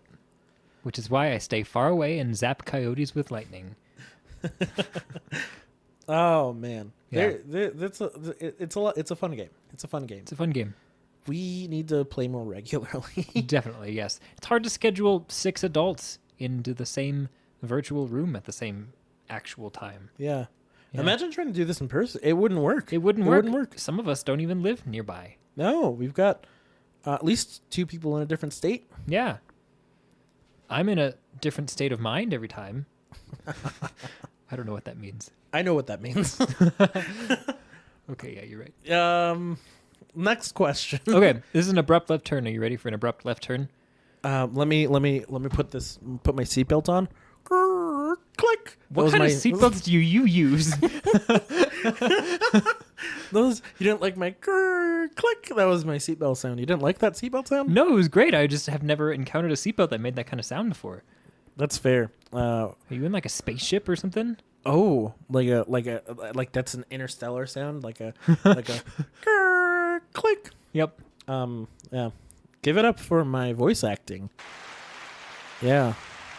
Which is why I stay far away and zap coyotes with lightning. Oh, man. Yeah. It's a fun game. It's a fun game. It's a fun game. We need to play more regularly. Definitely, yes. It's hard to schedule 6 adults into the same virtual room at the same actual time. Yeah. Yeah. Imagine trying to do this in person. It wouldn't work. It wouldn't work. Some of us don't even live nearby. No, we've got at least 2 people in a different state. Yeah. I'm in a different state of mind every time. I don't know what that means. I know what that means. Okay, yeah, you're right. Next question. Okay, this is an abrupt left turn. Are you ready for an abrupt left turn? Let me put my seatbelt on. Grrr, click. What kind of seatbelts do you use? Those you didn't like my grrr, click. That was my seatbelt sound. You didn't like that seatbelt sound? No, it was great. I just have never encountered a seatbelt that made that kind of sound before. That's fair. Are you in like a spaceship or something? Oh, like that's an interstellar sound, like a grrr, click. Yep. Yeah. Give it up for my voice acting. Yeah.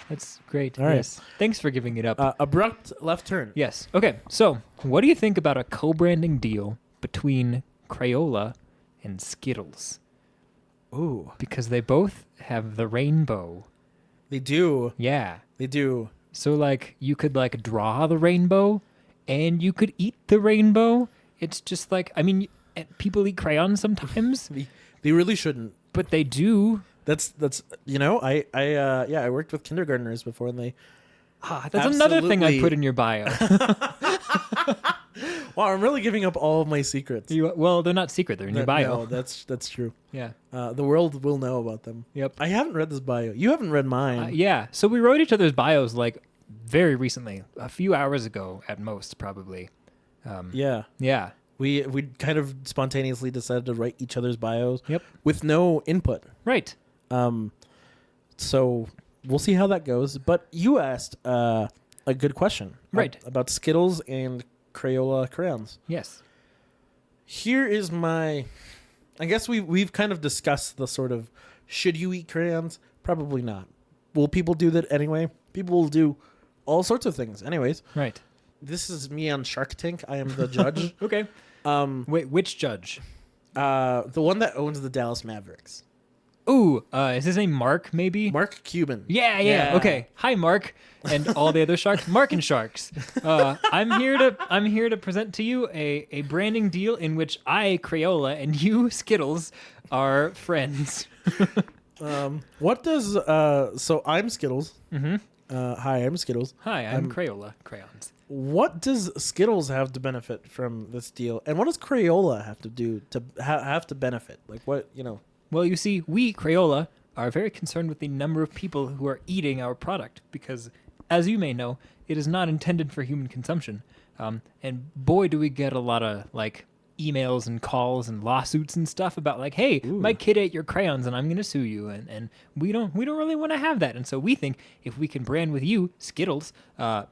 That's great. All right. Yes. Thanks for giving it up. Abrupt left turn. Yes. Okay. So, what do you think about a co-branding deal between Crayola and Skittles? Ooh. Because they both have the rainbow. They do. Yeah. They do. So, like, you could, like, draw the rainbow and you could eat the rainbow. It's just like, I mean, people eat crayons sometimes. They really shouldn't. But they do. That's I worked with kindergartners before, and they that's another thing I put in your bio. Wow, I'm really giving up all of my secrets. Well, they're not secret. They're in your bio. No, that's true. Yeah. The world will know about them. Yep. I haven't read this bio. You haven't read mine. Yeah. So we wrote each other's bios like very recently, a few hours ago at most, probably. Yeah. Yeah. We kind of spontaneously decided to write each other's bios. Yep. With no input. Right. So we'll see how that goes. But you asked a good question. Right. About Skittles and Crayola crayons. Yes. Here is my... I guess we've kind of discussed the sort of, should you eat crayons? Probably not. Will people do that anyway? People will do all sorts of things anyways. Right. This is me on Shark Tank. I am the judge. Okay. Wait, which judge? The one that owns the Dallas Mavericks. Ooh, is his name Mark, maybe? Mark Cuban. Yeah. Okay. Hi, Mark, and all the other sharks. Mark and Sharks. I'm here to present to you a branding deal in which I, Crayola, and you, Skittles, are friends. What does so I'm Skittles. Mm-hmm. Hi, I'm Skittles. Hi, I'm Crayola. Crayons. What does Skittles have to benefit from this deal, and what does Crayola have to do to have to benefit? Like what, you know? Well, you see, we, Crayola, are very concerned with the number of people who are eating our product because, as you may know, it is not intended for human consumption. And boy, do we get a lot of, like, emails and calls and lawsuits and stuff about, like, hey, my kid ate your crayons and I'm going to sue you. And we don't really want to have that. And so we think if we can brand with you, Skittles,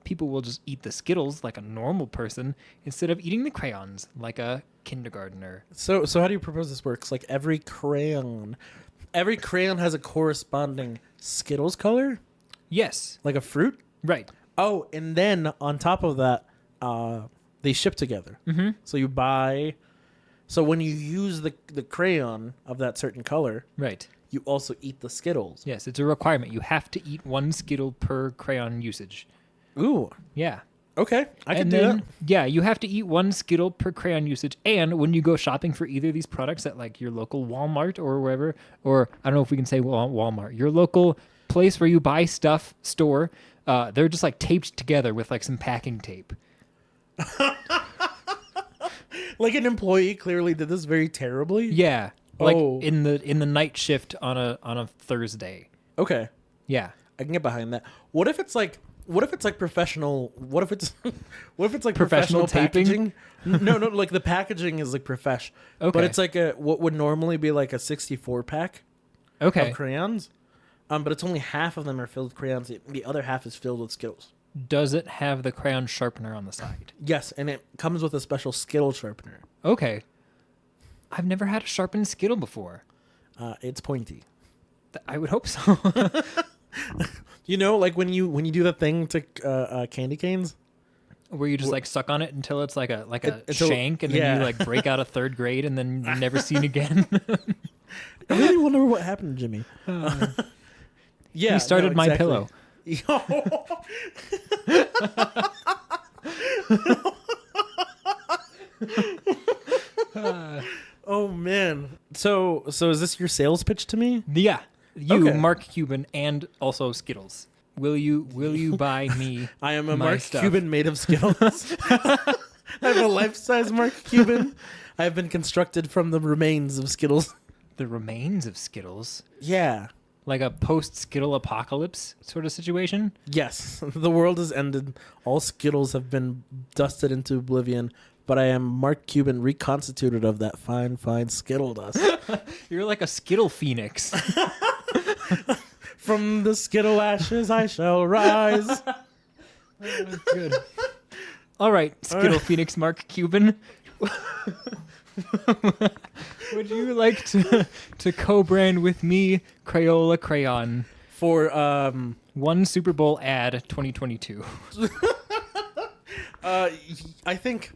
people will just eat the Skittles like a normal person instead of eating the crayons like a kindergartner. So how do you propose this works? Like every crayon has a corresponding Skittles color? Yes. Like a fruit? Right. Oh, and then on top of that, they ship together. Mm-hmm. So you buy... So when you use the crayon of that certain color... Right. You also eat the Skittles. Yes, it's a requirement. You have to eat 1 Skittle per crayon usage. Ooh. Yeah. Okay, I can do that. Yeah, you have to eat 1 Skittle per crayon usage. And when you go shopping for either of these products at like your local Walmart or wherever, or I don't know if we can say Walmart, your local place where you buy stuff store, they're just like taped together with like some packing tape. Like an employee clearly did this very terribly. Yeah, like Oh. in the night shift on a Thursday. Okay, Yeah. I can get behind that. What if it's like professional? What if it's like Professional professional taping? packaging? No, like the packaging is like profesh. Okay. But it's like what would normally be like a 64 pack Okay. of crayons. But it's only half of them are filled with crayons. The other half is filled with Skittles. Does it have the crayon sharpener on the side? Yes, and it comes with a special Skittle sharpener. Okay. I've never had a sharpened Skittle before. It's pointy. I would hope so. You know, like when you do that thing to candy canes. Where you just like suck on it until it's like a Until- shank, and then yeah. you like break out of third grade, and then you're never seen again. I really wonder what happened to Jimmy. Yeah, He started no, My exactly. Pillow. Oh man. So is this your sales pitch to me? Yeah, you, Okay. Mark Cuban, and also Skittles. Will you buy me? I am a my Mark stuff? Cuban made of Skittles. I'm a life-size Mark Cuban. I have been constructed from the remains of Skittles. The remains of Skittles, Yeah. like a post-Skittle apocalypse sort of situation. Yes. The world has ended. All Skittles have been dusted into oblivion. But I am Mark Cuban reconstituted of that fine Skittle dust. You're like a Skittle phoenix. From the Skittle ashes I shall rise. Good. All right, Skittle Phoenix Mark Cuban. Would you like to co-brand with me Crayola Crayon? For One Super Bowl ad 2022. I think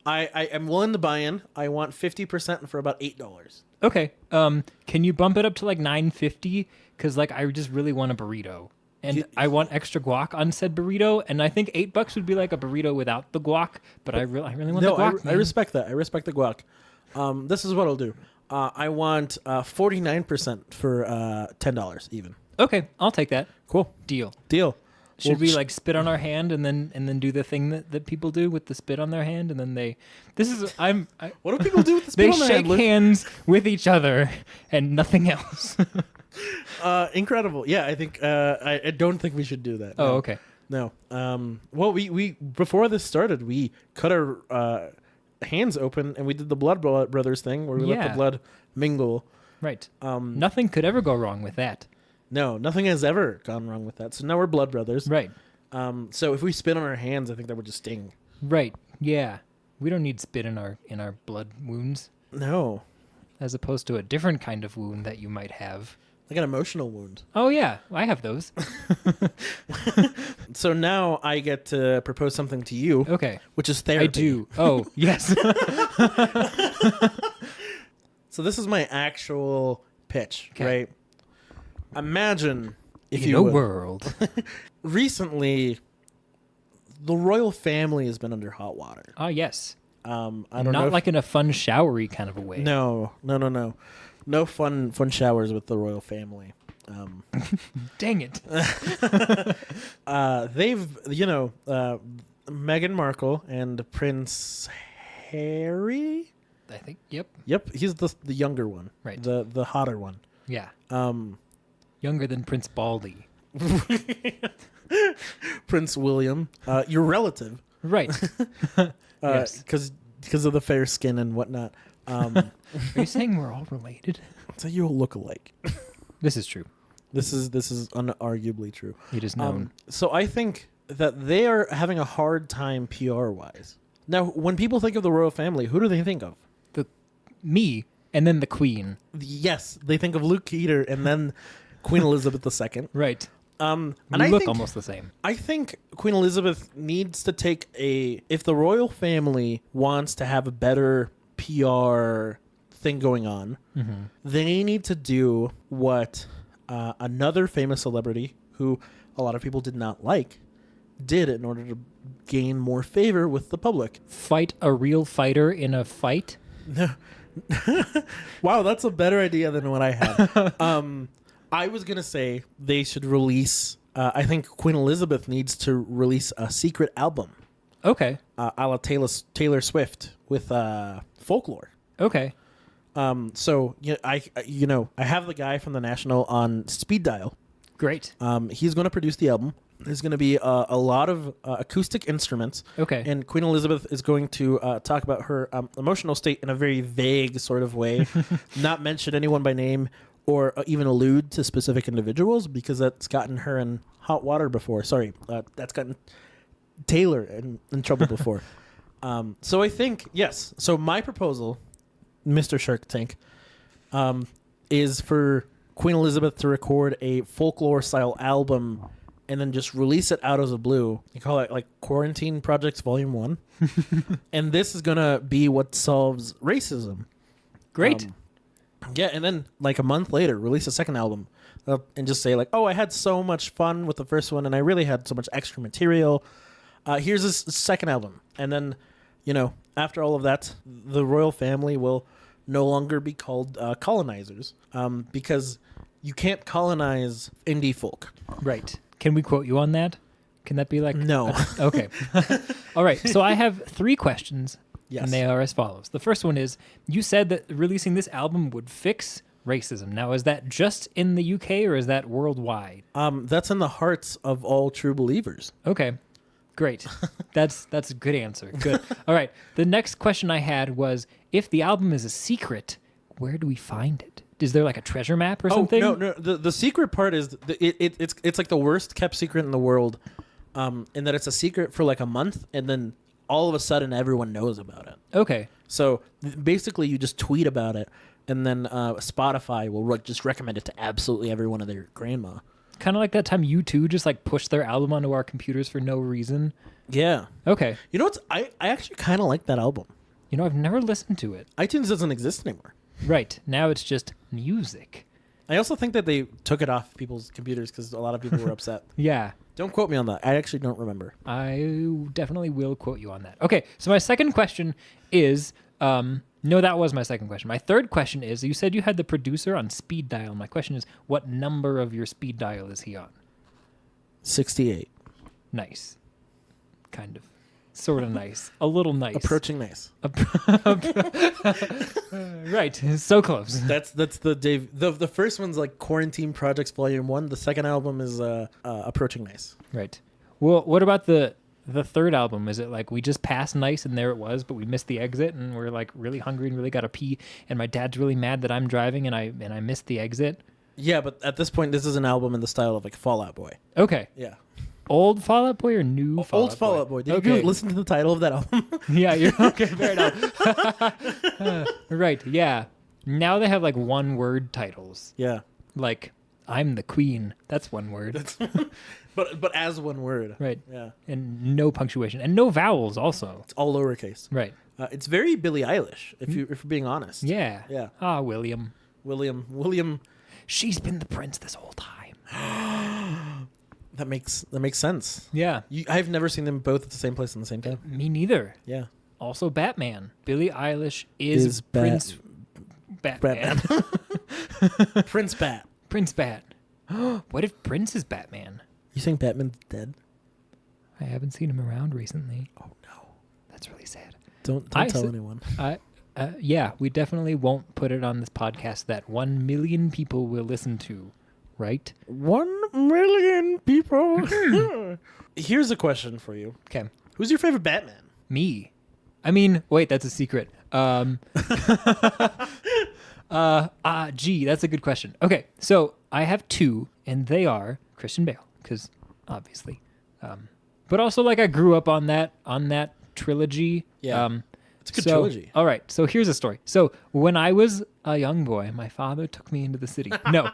I am willing to buy in. I want 50% for about $8. Okay. Can you bump it up to like $9.50? Because like I just really want a burrito, and I want extra guac on said burrito. And I think $8 would be like a burrito without the guac. But I really want No, the guac. I man. respect that. I respect the guac. This is what I'll do. I want 49% for $10 even. Okay, I'll take that. Cool. Deal. Deal. Should Well, we like spit on our hand and then do the thing that people do with the spit on their hand, and then What do people do with the spit they on their shake hand, Luke? hands with each other and nothing else. Incredible. Yeah, I think I don't think we should do that. Oh, No. okay. No. Well, we before this started, we cut our hands open and we did the Blood Brothers thing where we let Yeah. the blood mingle. Right. Nothing could ever go wrong with that. No, nothing has ever gone wrong with that. So now we're blood brothers. Right. So if we spit on our hands, I think that would just sting. Right. Yeah. We don't need spit in our blood wounds, No, as opposed to a different kind of wound that you might have. like an emotional wound. Oh yeah, I have those. So now I get to propose something to you, Okay. which is therapy. I do. Oh, yes. So this is my actual pitch, Okay. right? Imagine if In you a would. world. Recently, the royal family has been under hot water. Oh, yes. I don't know. Not if- like in a fun, showery kind of a way. No. No fun showers with the royal family. Dang it. They've, Meghan Markle and Prince Harry. I think, yep. Yep, he's the younger one, Right. The hotter one. Yeah. Um, Younger than Prince Baldy. Prince William, your relative, Right. Yes. because of the fair skin and whatnot. Are you saying we're all related? So you all look alike. This is true. This is unarguably true. It is known. So I think that they are having a hard time PR wise. Now, when people think of the royal family, who do they think of? Me and then the Queen. Yes, they think of Luke Heter and then Queen Elizabeth II. Right. And We I look think, almost the same. I think Queen Elizabeth needs to take if the royal family wants to have a better PR thing going on, they need to do what another famous celebrity who a lot of people did not like did in order to gain more favor with the public. Fight a real fighter in a fight? Wow, that's a better idea than what I had. I was going to say they should release, I think Queen Elizabeth needs to release a secret album Okay. A la Taylor Swift with folklore. Okay. So I have the guy from the National on speed dial. Great. He's going to produce the album. There's going to be a lot of acoustic instruments. Okay. And Queen Elizabeth is going to talk about her emotional state in a very vague sort of way, not mention anyone by name or even allude to specific individuals, because that's gotten her in hot water before. Sorry, that's gotten Taylor in trouble before. So I think, yes. So my proposal, Mr. Shark Tank, is for Queen Elizabeth to record a folklore-style album and then just release it out of the blue. You call it like Quarantine Projects Volume 1. And this is going to be what solves racism. Great. Yeah, and then like a month later, release a second album and just say like, oh, I had so much fun with the first one and I really had so much extra material. Here's this second album. And then, after all of that, the royal family will no longer be called colonizers because you can't colonize indie folk. Right. Can we quote you on that? Can that be like... No. Okay. All right. So I have 3 questions. Yes. And they are as follows. The first one is, you said that releasing this album would fix racism. Now, is that just in the UK or is that worldwide? That's in the hearts of all true believers. Okay. Great. That's a good answer. Good. All right. The next question I had was, if the album is a secret, where do we find it? Is there like a treasure map or something? Oh, no. The secret part is it's like the worst kept secret in the world, in that it's a secret for like a month and then all of a sudden everyone knows about it. Okay. So basically you just tweet about it and then Spotify will just recommend it to absolutely everyone and their grandma. Kind of like that time U2 just like pushed their album onto our computers for no reason. Yeah. Okay. You know what's I actually kind of like that album. I've never listened to it. iTunes doesn't exist anymore. Right. Now it's just music. I also think that they took it off people's computers because a lot of people were upset. Yeah. Don't quote me on that. I actually don't remember. I definitely will quote you on that. Okay, so my second question is, no, that was my second question. My third question is, you said you had the producer on speed dial. My question is, what number of your speed dial is he on? 68. Nice. Kind of. Sort of nice. A little nice. Approaching nice. Right. So close. That's the Dave. The first one's like Quarantine Projects Volume 1. The second album is Approaching Nice. Right. Well, what about the third album? Is it like we just passed nice and there it was, but we missed the exit and we're like really hungry and really got to pee, and my dad's really mad that I'm driving and I missed the exit? Yeah, but at this point, this is an album in the style of like Fall Out Boy. Okay. Yeah. Old Fall Out Boy or new Fall Out Boy? Old Fall Out Boy. Did you listen to the title of that album? Yeah, you're okay. Fair enough. Right. Yeah. Now they have like one word titles. Yeah. Like, I'm the queen. That's one word. But as one word. Right. Yeah. And no punctuation and no vowels also. It's all lowercase. Right. It's very Billie Eilish, if you're being honest. Yeah. Yeah. Ah, William. She's been the prince this whole time. That makes sense. Yeah. I've never seen them both at the same place in the same time. Me neither. Yeah. Also Batman. Billie Eilish is Prince Batman. Prince Bat. Prince Bat. What if Prince is Batman? You think Batman's dead? I haven't seen him around recently. Oh no. That's really sad. Don't tell anyone. Yeah, we definitely won't put it on this podcast that 1 million people will listen to, right? 1 million people. Here's a question for you. Okay. Who's your favorite Batman? Me. I mean, wait, that's a secret. Gee, that's a good question. Okay, so I have 2, and they are Christian Bale, because obviously, but also like I grew up on that trilogy. Yeah. It's a good trilogy. All right, so here's a story. So when I was a young boy, my father took me into the city. No,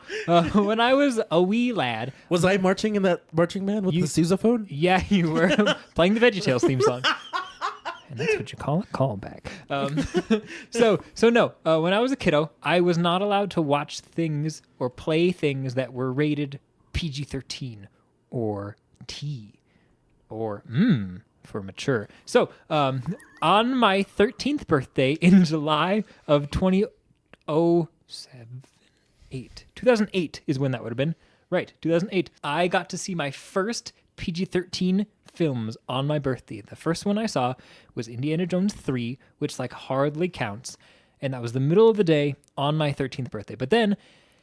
when I was a wee lad. Was I marching in that marching band with the sousaphone? Yeah, you were playing the VeggieTales theme song. And that's what you call a callback. So no, when I was a kiddo, I was not allowed to watch things or play things that were rated PG-13 or T or for mature. So on my 13th birthday in July of 2008 is when that would have been. Right, 2008. I got to see my first PG-13 films on my birthday. The first one I saw was Indiana Jones 3, which like hardly counts. And that was the middle of the day on my 13th birthday. But then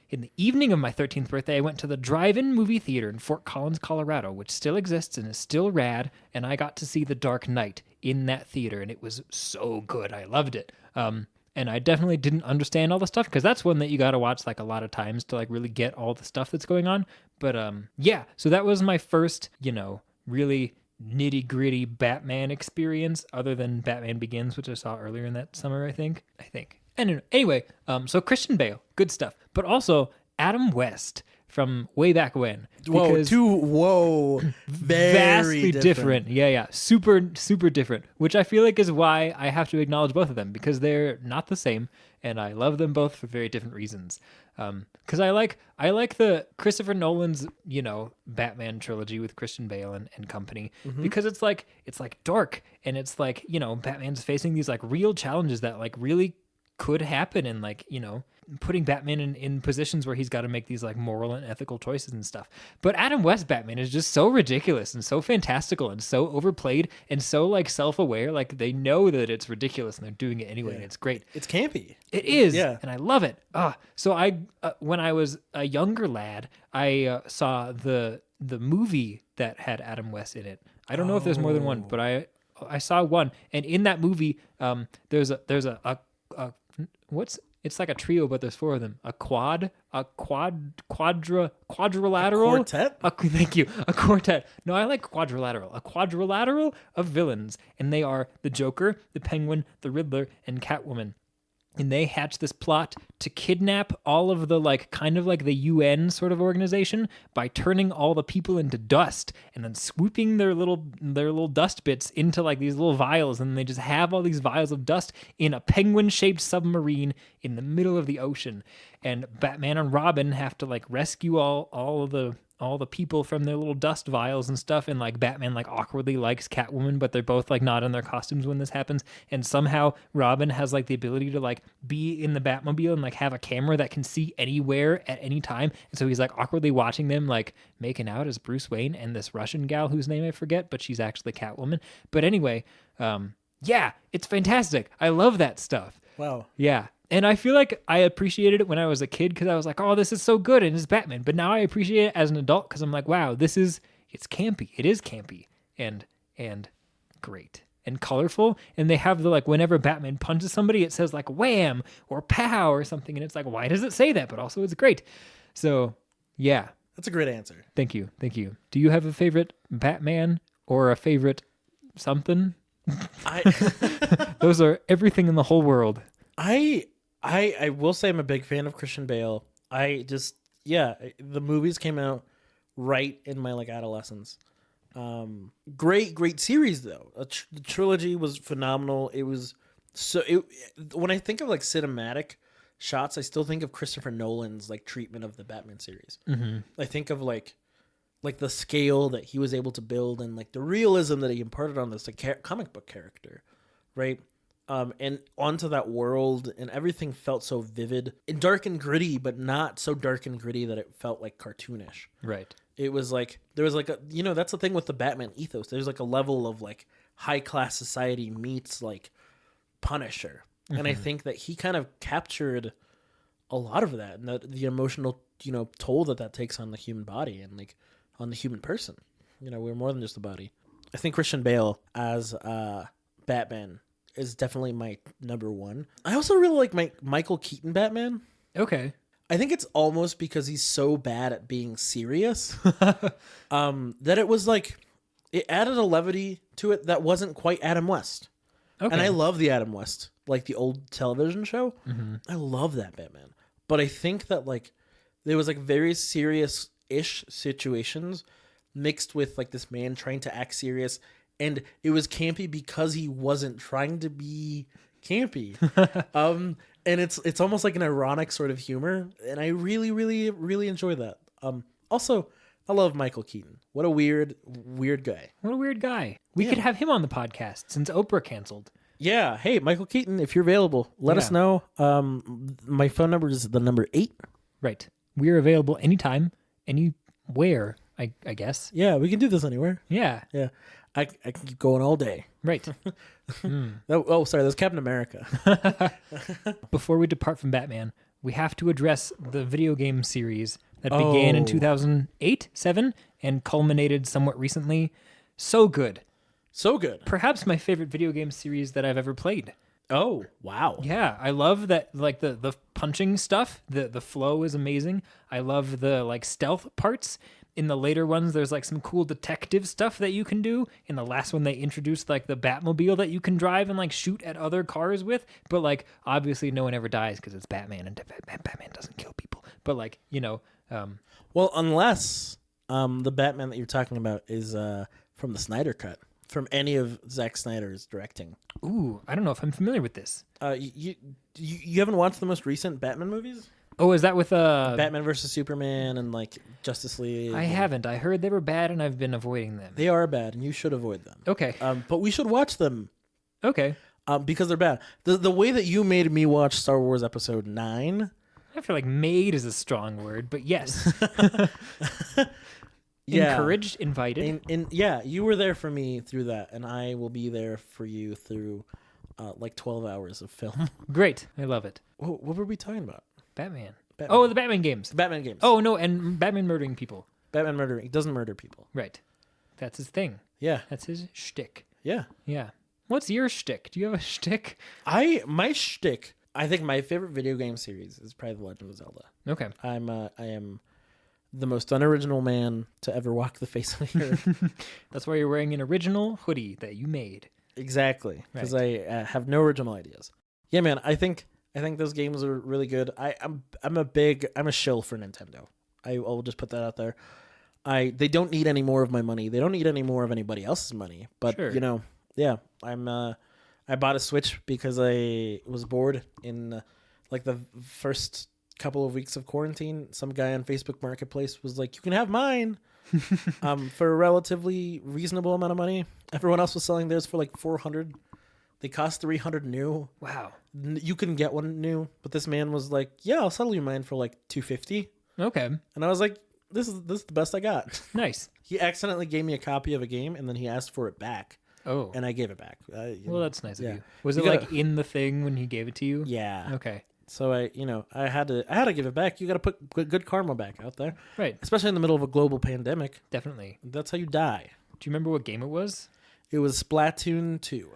in the evening of my 13th birthday, I went to the drive-in movie theater in Fort Collins, Colorado, which still exists and is still rad. And I got to see The Dark Knight in that theater, and it was so good. I loved it. And I definitely didn't understand all the stuff, because that's one that you got to watch like a lot of times to like really get all the stuff that's going on. But yeah, so that was my first, really nitty-gritty Batman experience, other than Batman Begins, which I saw earlier in that summer, I think. Anyway, so Christian Bale, good stuff. But also Adam West from way back when. Very different. Yeah. Super different, which I feel like is why I have to acknowledge both of them, because they're not the same, and I love them both for very different reasons. Because I like the Christopher Nolan's, Batman trilogy with Christian Bale and company, because it's like dark, and it's like, Batman's facing these like real challenges that like really could happen, and like, putting Batman in positions where he's got to make these like moral and ethical choices and stuff. But Adam West Batman is just so ridiculous and so fantastical and so overplayed and so like self-aware. Like they know that it's ridiculous and they're doing it anyway. And it's great. It's campy. It is. Yeah. And I love it. So I, when I was a younger lad, I saw the movie that had Adam West in it. I don't know if there's more than one, but I saw one. And in that movie, there's a it's like a trio, but there's four of them. A quadrilateral. A quartet? Thank you. A quartet. No, I like quadrilateral. A quadrilateral of villains. And they are the Joker, the Penguin, the Riddler, and Catwoman. And they hatch this plot to kidnap all of the like kind of like the UN sort of organization by turning all the people into dust and then swooping their little dust bits into like these little vials, and they just have all these vials of dust in a penguin-shaped submarine in the middle of the ocean. And Batman and Robin have to like rescue all the people from their little dust vials and stuff, and like Batman like awkwardly likes Catwoman, but they're both like not in their costumes when this happens, and somehow Robin has like the ability to like be in the Batmobile and like have a camera that can see anywhere at any time, and so he's like awkwardly watching them like making out as Bruce Wayne and this Russian gal whose name I forget, but she's actually Catwoman. But anyway, yeah, it's fantastic. I love that stuff. Wow. Yeah. And I feel like I appreciated it when I was a kid because I was like, oh, this is so good, and it's Batman. But now I appreciate it as an adult because I'm like, wow, it's campy. It is campy and great and colorful. And they have the like, whenever Batman punches somebody, it says like wham or pow or something. And it's like, why does it say that? But also it's great. So yeah. That's a great answer. Thank you. Do you have a favorite Batman or a favorite something? Those are everything in the whole world. I will say I'm a big fan of Christian Bale. The movies came out right in my like adolescence. Great series though. The trilogy was phenomenal. It was when I think of like cinematic shots, I still think of Christopher Nolan's like treatment of the Batman series. Mm-hmm. I think of like the scale that he was able to build and like the realism that he imparted on this like comic book character, right? And onto that world, and everything felt so vivid and dark and gritty, but not so dark and gritty that it felt like cartoonish. Right. It was like, there was like that's the thing with the Batman ethos. There's like a level of like high class society meets like Punisher. Mm-hmm. And I think that he kind of captured a lot of that, and the emotional, toll that takes on the human body and like on the human person. We're more than just a body. I think Christian Bale as Batman is definitely my number one. I also really like Michael Keaton Batman. Okay. I think it's almost because he's so bad at being serious that it was like, it added a levity to it that wasn't quite Adam West. Okay. And I love the Adam West, like the old television show. Mm-hmm. I love that Batman. But I think that like there was like very serious-ish situations mixed with like this man trying to act serious. And it was campy because he wasn't trying to be campy. And it's almost like an ironic sort of humor. And I really, really, really enjoy that. Also, I love Michael Keaton. What a weird guy. What a weird guy. We could have him on the podcast since Oprah canceled. Yeah. Hey, Michael Keaton, if you're available, let us know. My phone number is the number 8. Right. We're available anytime, anywhere, I guess. Yeah, we can do this anywhere. Yeah. Yeah. I can keep going all day. Right. Sorry, that's Captain America. Before we depart from Batman, we have to address the video game series that began in 2008, 7, and culminated somewhat recently. So good. So good. Perhaps my favorite video game series that I've ever played. Oh, wow. Yeah, I love that, like the punching stuff. The flow is amazing. I love the like stealth parts. In the later ones, there's like some cool detective stuff that you can do. In the last one, they introduced like the Batmobile that you can drive and like shoot at other cars with. But like, obviously, no one ever dies because it's Batman, and Batman doesn't kill people. But like, Well, unless the Batman that you're talking about is from the Snyder Cut, from any of Zack Snyder's directing. ooh, I don't know if I'm familiar with this. You haven't watched the most recent Batman movies? Oh, is that with Batman versus Superman and like Justice League? I haven't. I heard they were bad, and I've been avoiding them. They are bad, and you should avoid them. Okay. But we should watch them. Okay. Because they're bad. The way that you made me watch Star Wars Episode 9. I feel like "made" is a strong word, but yes. Yeah. Encouraged, invited. Yeah, you were there for me through that, and I will be there for you through like 12 hours of film. Great. I love it. What were we talking about? Batman. Batman. Oh, the Batman games. Batman games. Oh, no, and Batman murdering people. Batman murdering. He doesn't murder people. Right. That's his thing. Yeah. That's his shtick. Yeah. Yeah. What's your shtick? Do you have a shtick? My shtick, I think my favorite video game series is probably The Legend of Zelda. Okay. I am the most unoriginal man to ever walk the face of the earth. That's why you're wearing an original hoodie that you made. Exactly. Because Right. I have no original ideas. Yeah, man, I think those games are really good. I'm a shill for Nintendo. I'll just put that out there. They don't need any more of my money. They don't need any more of anybody else's money. But Sure. yeah, I bought a Switch because I was bored in like the first couple of weeks of quarantine. Some guy on Facebook Marketplace was like, "You can have mine." For a relatively reasonable amount of money. Everyone else was selling theirs for like $400. They cost $300 new. Wow. You can get one new, but this man was like, "Yeah, I'll settle you mine for like $250." Okay. And I was like, "This is the best I got." Nice. He accidentally gave me a copy of a game, and then he asked for it back, Oh. and I gave it back. Well, that's nice yeah. of you. Was You it like gotta- in the thing when he gave it to you? Yeah. Okay. So I had to give it back. You got to put good karma back out there, Right. especially in the middle of a global pandemic. Definitely. That's how you die. Do you remember what game it was? It was Splatoon 2.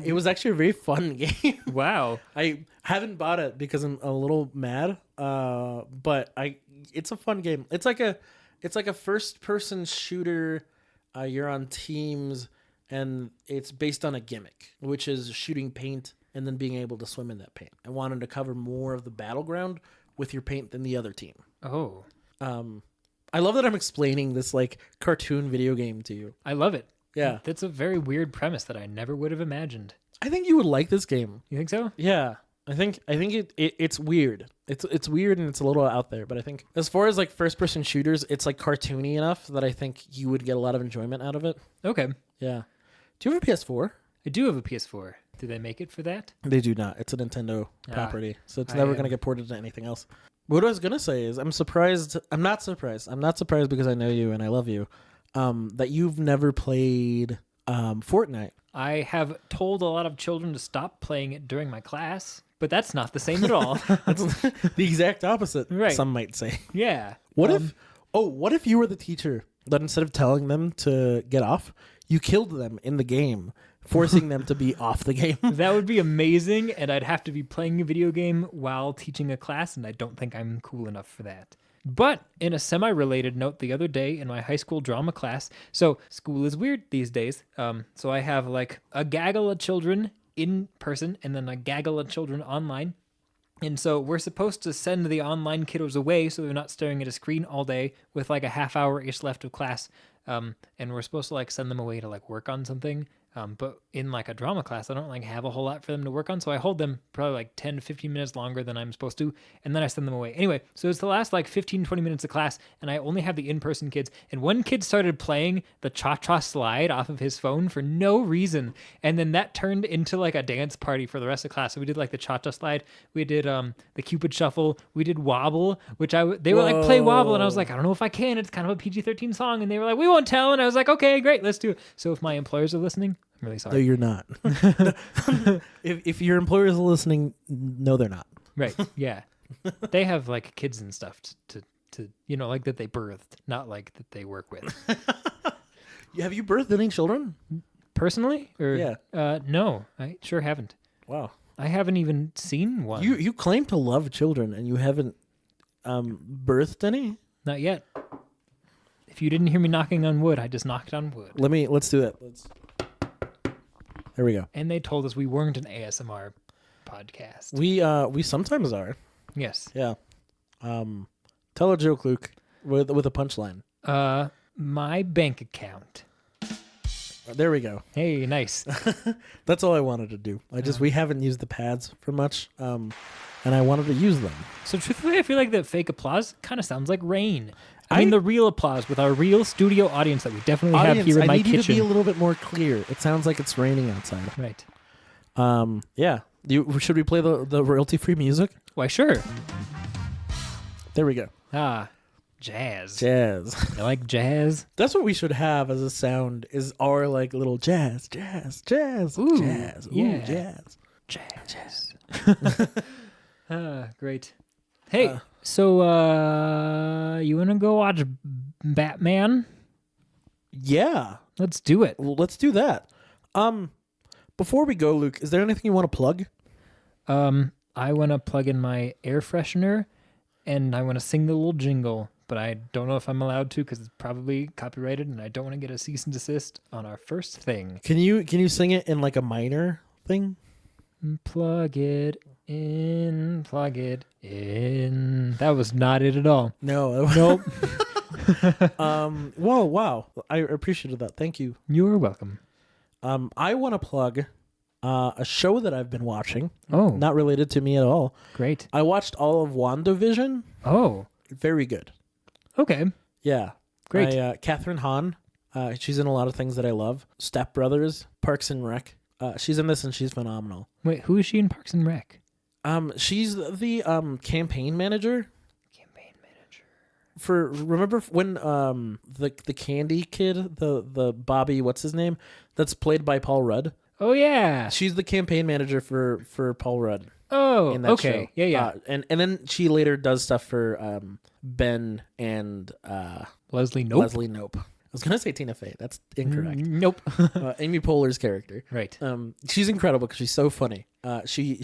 It was actually a very fun game. Wow. I haven't bought it because I'm a little mad. But it's a fun game. It's like a first person shooter. You're on teams, and it's based on a gimmick, which is shooting paint and then being able to swim in that paint. I wanted to cover more of the battleground with your paint than the other team. Oh. I love that I'm explaining this like cartoon video game to you. I love it. Yeah. That's a very weird premise that I never would have imagined. I think you would like this game. You think so? Yeah. I think it's weird. It's weird and it's a little out there, but I think as far as like first person shooters, it's like cartoony enough that I think you would get a lot of enjoyment out of it. Okay. Yeah. Do you have a PS4? I do have a PS4. Did they make it for that? They do not. It's a Nintendo property, so it's I never am- going to get ported to anything else. What I was going to say is I'm surprised. I'm not surprised. I'm not surprised because I know you and I love you, that you've never played Fortnite. I have told a lot of children to stop playing it during my class, but that's not the same at all. That's the exact opposite, Right. some might say. Yeah. What if you were the teacher that instead of telling them to get off, you killed them in the game, forcing them to be off the game? That would be amazing, and I'd have to be playing a video game while teaching a class, and I don't think I'm cool enough for that. But in a semi-related note, the other day in my high school drama class, so school is weird these days, so I have like a gaggle of children in person and then a gaggle of children online. And so we're supposed to send the online kiddos away so they're not staring at a screen all day with like a half hour-ish left of class. And we're supposed to like send them away to like work on something. But in like a drama class, I don't like have a whole lot for them to work on. So I hold them probably like 10 to 15 minutes longer than I'm supposed to. And then I send them away. Anyway, so it's the last like 15, 20 minutes of class. And I only have the in-person kids. And one kid started playing the cha-cha slide off of his phone for no reason. And then that turned into like a dance party for the rest of class. So we did like the cha-cha slide. We did the Cupid shuffle. We did wobble, which they were like, play wobble. And I was like, I don't know if I can. It's kind of a PG-13 song. And they were like, we won't tell. And I was like, okay, great, let's do it. So if my employers are listening, I'm really sorry. No, you're not. if your employers are listening, no, they're not. Right. Yeah. They have like kids and stuff to like that they birthed, not like that they work with. Have you birthed any children? Personally? Or Yeah. no, I sure haven't. Wow. I haven't even seen one. You claim to love children and you haven't birthed any? Not yet. If you didn't hear me knocking on wood, I just knocked on wood. Let's do that. There we go. And they told us we weren't an ASMR podcast. We sometimes are. Yes. Yeah. Tell a joke, Luke, with a punchline. My bank account. There we go. Hey, nice. That's all I wanted to do. We haven't used the pads for much, and I wanted to use them. So truthfully, I feel like the fake applause kind of sounds like rain. I mean the real applause with our real studio audience that we definitely have here in my kitchen. I need you to be a little bit more clear. It sounds like it's raining outside. Right. Yeah. Should we play the royalty-free music? Why, sure. There we go. Jazz. Jazz. I like jazz. That's what we should have as a sound, is our like little jazz. Ooh, yeah. jazz. Jazz. Great. Hey, so you want to go watch Batman? Yeah. Let's do it. Well, let's do that. Before we go, Luke, is there anything you want to plug? I want to plug in my air freshener, and I want to sing the little jingle, but I don't know if I'm allowed to because it's probably copyrighted, and I don't want to get a cease and desist on our first thing. Can you sing it in like a minor thing? Plug it in. That was not it at all. No. Nope. Whoa, wow. I appreciated that. Thank you. You're welcome. I want to plug a show that I've been watching. Oh. Not related to me at all. Great. I watched all of WandaVision. Oh. Very good. Okay. Yeah. Great. Catherine Hahn. She's in a lot of things that I love. Step Brothers, Parks and Rec. She's in this and she's phenomenal. Wait, who is she in Parks and Rec? She's the campaign manager. Remember when the candy kid, the Bobby, what's his name? That's played by Paul Rudd. Oh yeah. She's the campaign manager for Paul Rudd. Oh, in that okay. show. Yeah. And then she later does stuff for Ben and Leslie Knope. Leslie Knope. I was gonna say Tina Fey. That's incorrect. Nope. Amy Poehler's character. Right. She's incredible because she's so funny. She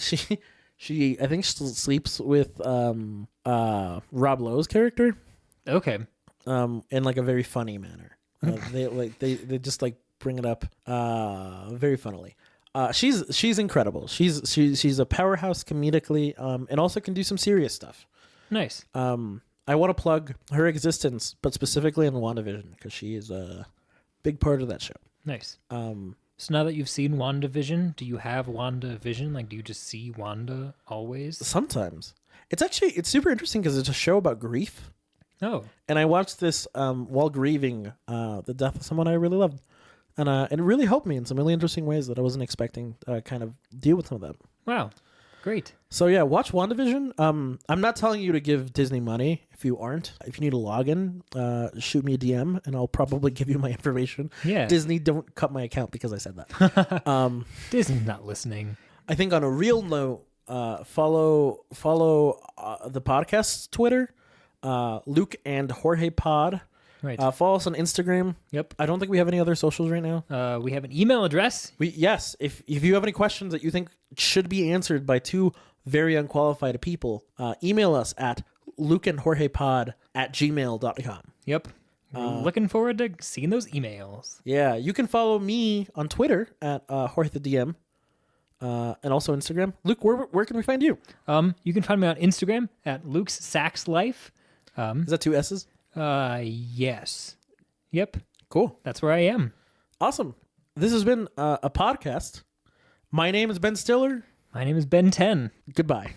I think she sleeps with Rob Lowe's character. Okay. In like a very funny manner. They just like bring it up very funnily. She's incredible. She's a powerhouse comedically, and also can do some serious stuff. Nice. I want to plug her existence, but specifically in WandaVision because she is a big part of that show. Nice. So now that you've seen WandaVision, do you have WandaVision? Like, do you just see Wanda always? Sometimes. It's super interesting because it's a show about grief. Oh. And I watched this while grieving the death of someone I really loved. And it really helped me in some really interesting ways that I wasn't expecting to kind of deal with some of that. Wow. Great. So yeah, watch WandaVision. I'm not telling you to give Disney money if you aren't. If you need a login, shoot me a DM and I'll probably give you my information. Yeah. Disney, don't cut my account because I said that. Disney's not listening. I think on a real note, follow the podcast's Twitter, Luke and Jorge Pod. Right. Follow us on Instagram. Yep. I don't think we have any other socials right now. We have an email address. Yes. If you have any questions that you think should be answered by two very unqualified people, email us at lukeandjorgepod@gmail.com. Yep. We're looking forward to seeing those emails. Yeah. You can follow me on Twitter at Jorge the DM. And also Instagram. Luke, where can we find you? You can find me on Instagram at Luke's Sax Life. Is that 2 S's? Yes. Yep. Cool. That's where I am. Awesome. This has been a podcast. My name is Ben Stiller. My name is Ben 10. Goodbye.